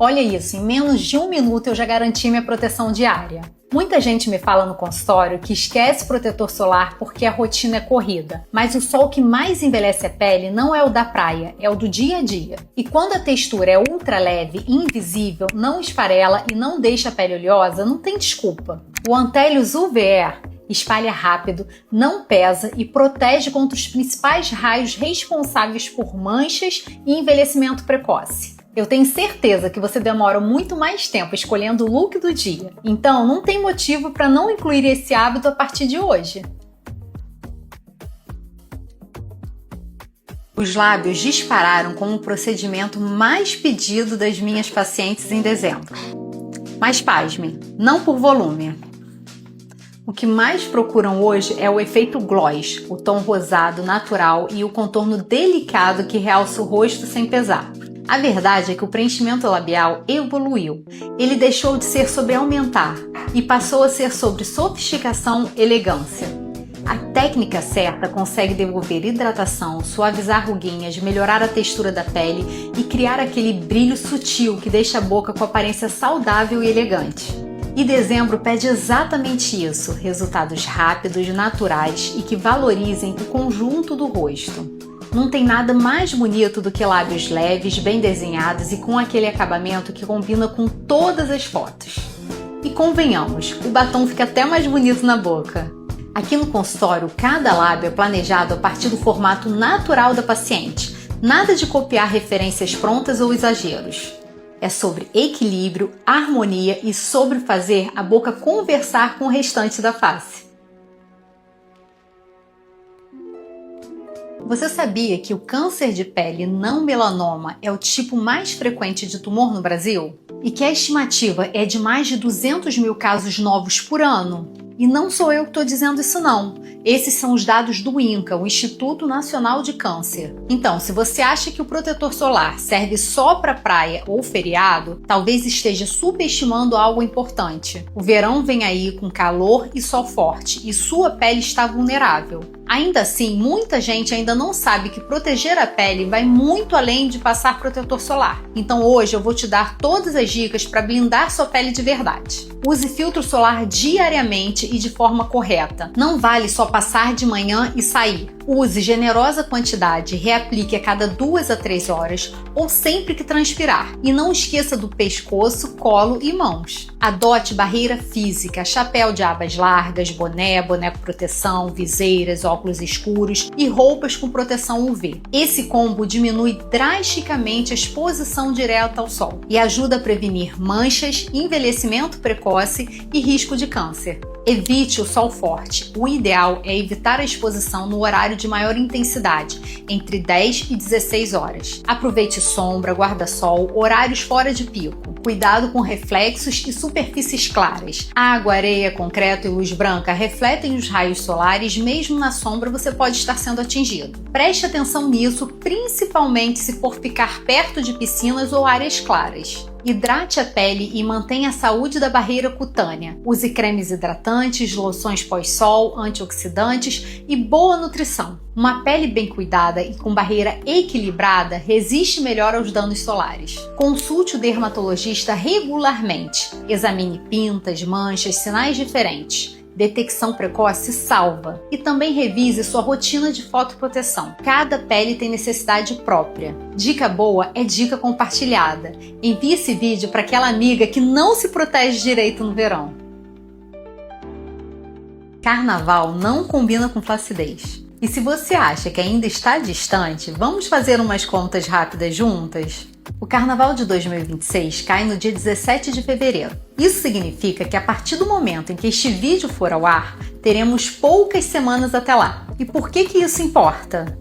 Speaker 1: Olha isso, em menos de 1 minuto eu já garanti minha proteção diária. Muita gente me fala no consultório que esquece protetor solar porque a rotina é corrida, mas o sol que mais envelhece a pele não é o da praia, é o do dia a dia. E quando a textura é ultra leve e invisível, não esfarela e não deixa a pele oleosa, não tem desculpa. O Antellius UV espalha rápido, não pesa e protege contra os principais raios responsáveis por manchas e envelhecimento precoce. Eu tenho certeza que você demora muito mais tempo escolhendo o look do dia, então não tem motivo para não incluir esse hábito a partir de hoje. Os lábios dispararam como o procedimento mais pedido das minhas pacientes em dezembro. Mas pasme, não por volume. O que mais procuram hoje é o efeito gloss, o tom rosado natural e o contorno delicado que realça o rosto sem pesar. A verdade é que o preenchimento labial evoluiu. Ele deixou de ser sobre aumentar e passou a ser sobre sofisticação e elegância. A técnica certa consegue devolver hidratação, suavizar ruguinhas, melhorar a textura da pele e criar aquele brilho sutil que deixa a boca com aparência saudável e elegante. E dezembro pede exatamente isso, resultados rápidos, naturais e que valorizem o conjunto do rosto. Não tem nada mais bonito do que lábios leves, bem desenhados e com aquele acabamento que combina com todas as fotos. E convenhamos, o batom fica até mais bonito na boca. Aqui no consultório, cada lábio é planejado a partir do formato natural da paciente. Nada de copiar referências prontas ou exageros. É sobre equilíbrio, harmonia e sobre fazer a boca conversar com o restante da face. Você sabia que o câncer de pele não melanoma é o tipo mais frequente de tumor no Brasil? E que a estimativa é de mais de 200 mil casos novos por ano? E não sou eu que estou dizendo isso não. Esses são os dados do INCA, o Instituto Nacional de Câncer. Então, se você acha que o protetor solar serve só para praia ou feriado, talvez esteja subestimando algo importante. O verão vem aí com calor e sol forte e sua pele está vulnerável. Ainda assim, muita gente ainda não sabe que proteger a pele vai muito além de passar protetor solar. Então hoje eu vou te dar todas as dicas para blindar sua pele de verdade. Use filtro solar diariamente e de forma correta. Não vale só passar de manhã e sair. Use generosa quantidade, reaplique a cada 2 a 3 horas ou sempre que transpirar. E não esqueça do pescoço, colo e mãos. Adote barreira física, chapéu de abas largas, boné proteção, viseiras, óculos escuros e roupas com proteção UV. Esse combo diminui drasticamente a exposição direta ao sol e ajuda a prevenir manchas, envelhecimento precoce e risco de câncer. Evite o sol forte. O ideal é evitar a exposição no horário de maior intensidade, entre 10 e 16 horas. Aproveite sombra, guarda-sol, horários fora de pico. Cuidado com reflexos e superfícies claras. Água, areia, concreto e luz branca refletem os raios solares, mesmo na sombra você pode estar sendo atingido. Preste atenção nisso, principalmente se for ficar perto de piscinas ou áreas claras. Hidrate a pele e mantenha a saúde da barreira cutânea. Use cremes hidratantes, loções pós-sol, antioxidantes e boa nutrição. Uma pele bem cuidada e com barreira equilibrada resiste melhor aos danos solares. Consulte o dermatologista regularmente. Examine pintas, manchas, sinais diferentes. Detecção precoce salva. E também revise sua rotina de fotoproteção. Cada pele tem necessidade própria. Dica boa é dica compartilhada. Envie esse vídeo para aquela amiga que não se protege direito no verão. Carnaval não combina com flacidez. E se você acha que ainda está distante, vamos fazer umas contas rápidas juntas? O Carnaval de 2026 cai no dia 17 de fevereiro. Isso significa que a partir do momento em que este vídeo for ao ar, teremos poucas semanas até lá. E por que isso importa?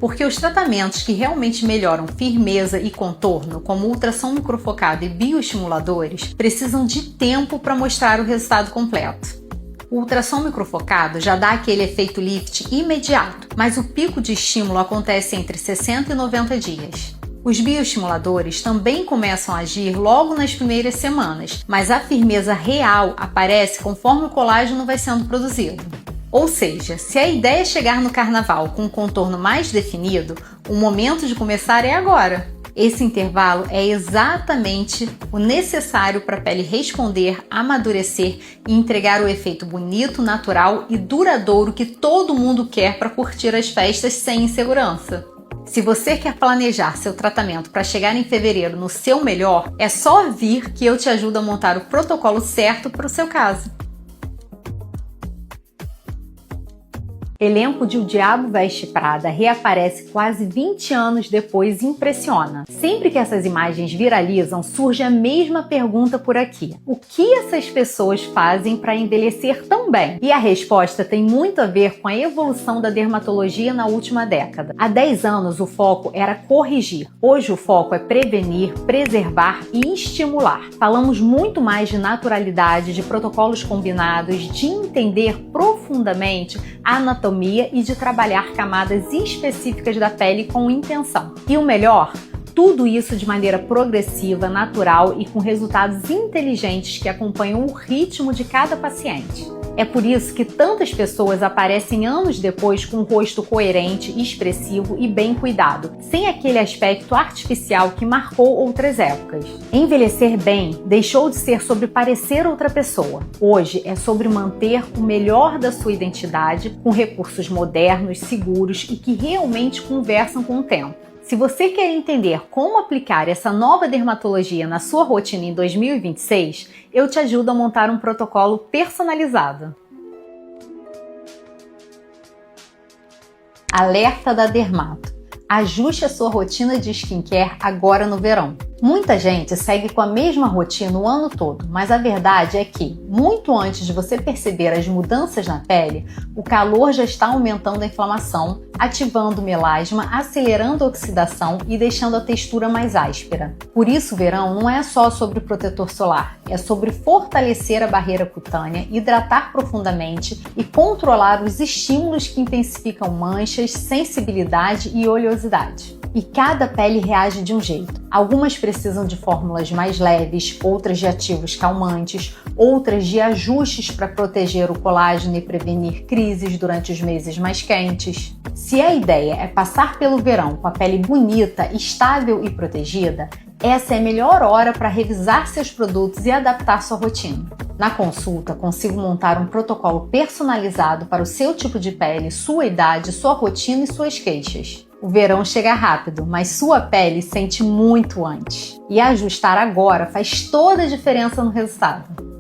Speaker 1: Porque os tratamentos que realmente melhoram firmeza e contorno, como ultrassom microfocado e bioestimuladores, precisam de tempo para mostrar o resultado completo. O ultrassom microfocado já dá aquele efeito lift imediato, mas o pico de estímulo acontece entre 60 e 90 dias. Os bioestimuladores também começam a agir logo nas primeiras semanas, mas a firmeza real aparece conforme o colágeno vai sendo produzido. Ou seja, se a ideia é chegar no carnaval com um contorno mais definido, o momento de começar é agora. Esse intervalo é exatamente o necessário para a pele responder, amadurecer e entregar o efeito bonito, natural e duradouro que todo mundo quer para curtir as festas sem insegurança. Se você quer planejar seu tratamento para chegar em fevereiro no seu melhor, é só vir que eu te ajudo a montar o protocolo certo para o seu caso. Elenco de O Diabo Veste Prada reaparece quase 20 anos depois e impressiona. Sempre que essas imagens viralizam, surge a mesma pergunta por aqui. O que essas pessoas fazem para envelhecer tão bem? E a resposta tem muito a ver com a evolução da dermatologia na última década. Há 10 anos o foco era corrigir. Hoje o foco é prevenir, preservar e estimular. Falamos muito mais de naturalidade, de protocolos combinados, de entender profundamente a anatomia e de trabalhar camadas específicas da pele com intenção. E o melhor, tudo isso de maneira progressiva, natural e com resultados inteligentes que acompanham o ritmo de cada paciente. É por isso que tantas pessoas aparecem anos depois com um rosto coerente, expressivo e bem cuidado, sem aquele aspecto artificial que marcou outras épocas. Envelhecer bem deixou de ser sobre parecer outra pessoa. Hoje é sobre manter o melhor da sua identidade com recursos modernos, seguros e que realmente conversam com o tempo. Se você quer entender como aplicar essa nova dermatologia na sua rotina em 2026, eu te ajudo a montar um protocolo personalizado. Alerta da Dermato. Ajuste a sua rotina de skincare agora no verão.
Speaker 2: Muita gente segue com a mesma rotina o ano todo, mas a verdade é que, muito antes de você perceber as mudanças na pele, o calor já está aumentando a inflamação, ativando o melasma, acelerando a oxidação e deixando a textura mais áspera. Por isso, o verão não é só sobre protetor solar, é sobre fortalecer a barreira cutânea, hidratar profundamente e controlar os estímulos que intensificam manchas, sensibilidade e oleosidade. E cada pele reage de um jeito. Algumas precisam de fórmulas mais leves, outras de ativos calmantes, outras de ajustes para proteger o colágeno e prevenir crises durante os meses mais quentes. Se a ideia é passar pelo verão com a pele bonita, estável e protegida, essa é a melhor hora para revisar seus produtos e adaptar sua rotina. Na consulta, consigo montar um protocolo personalizado para o seu tipo de pele, sua idade, sua rotina e suas queixas. O verão chega rápido, mas sua pele sente muito antes. E ajustar agora faz toda a diferença no resultado.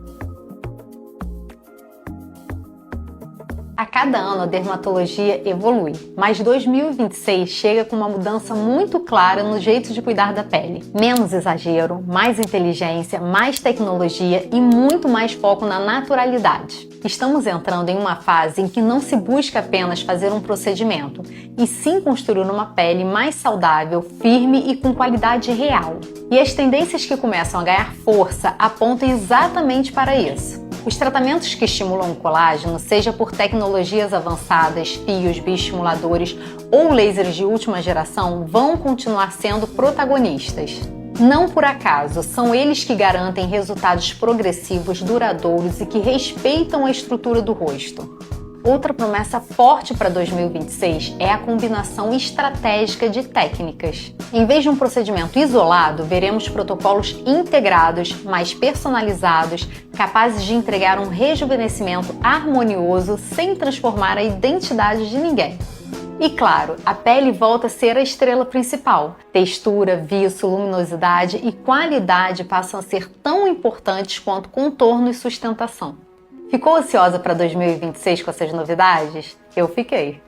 Speaker 2: A cada ano a dermatologia evolui, mas 2026 chega com uma mudança muito clara no jeito de cuidar da pele. Menos exagero, mais inteligência, mais tecnologia e muito mais foco na naturalidade. Estamos entrando em uma fase em que não se busca apenas fazer um procedimento, e sim construir uma pele mais saudável, firme e com qualidade real. E as tendências que começam a ganhar força apontam exatamente para isso. Os tratamentos que estimulam o colágeno, seja por tecnologias avançadas, fios, bioestimuladores ou lasers de última geração, vão continuar sendo protagonistas. Não por acaso, são eles que garantem resultados progressivos, duradouros e que respeitam a estrutura do rosto. Outra promessa forte para 2026 é a combinação estratégica de técnicas. Em vez de um procedimento isolado, veremos protocolos integrados, mais personalizados, capazes de entregar um rejuvenescimento harmonioso sem transformar a identidade de ninguém. E claro, a pele volta a ser a estrela principal. Textura, viço, luminosidade e qualidade passam a ser tão importantes quanto contorno e sustentação. Ficou ansiosa para 2026 com essas novidades? Eu fiquei!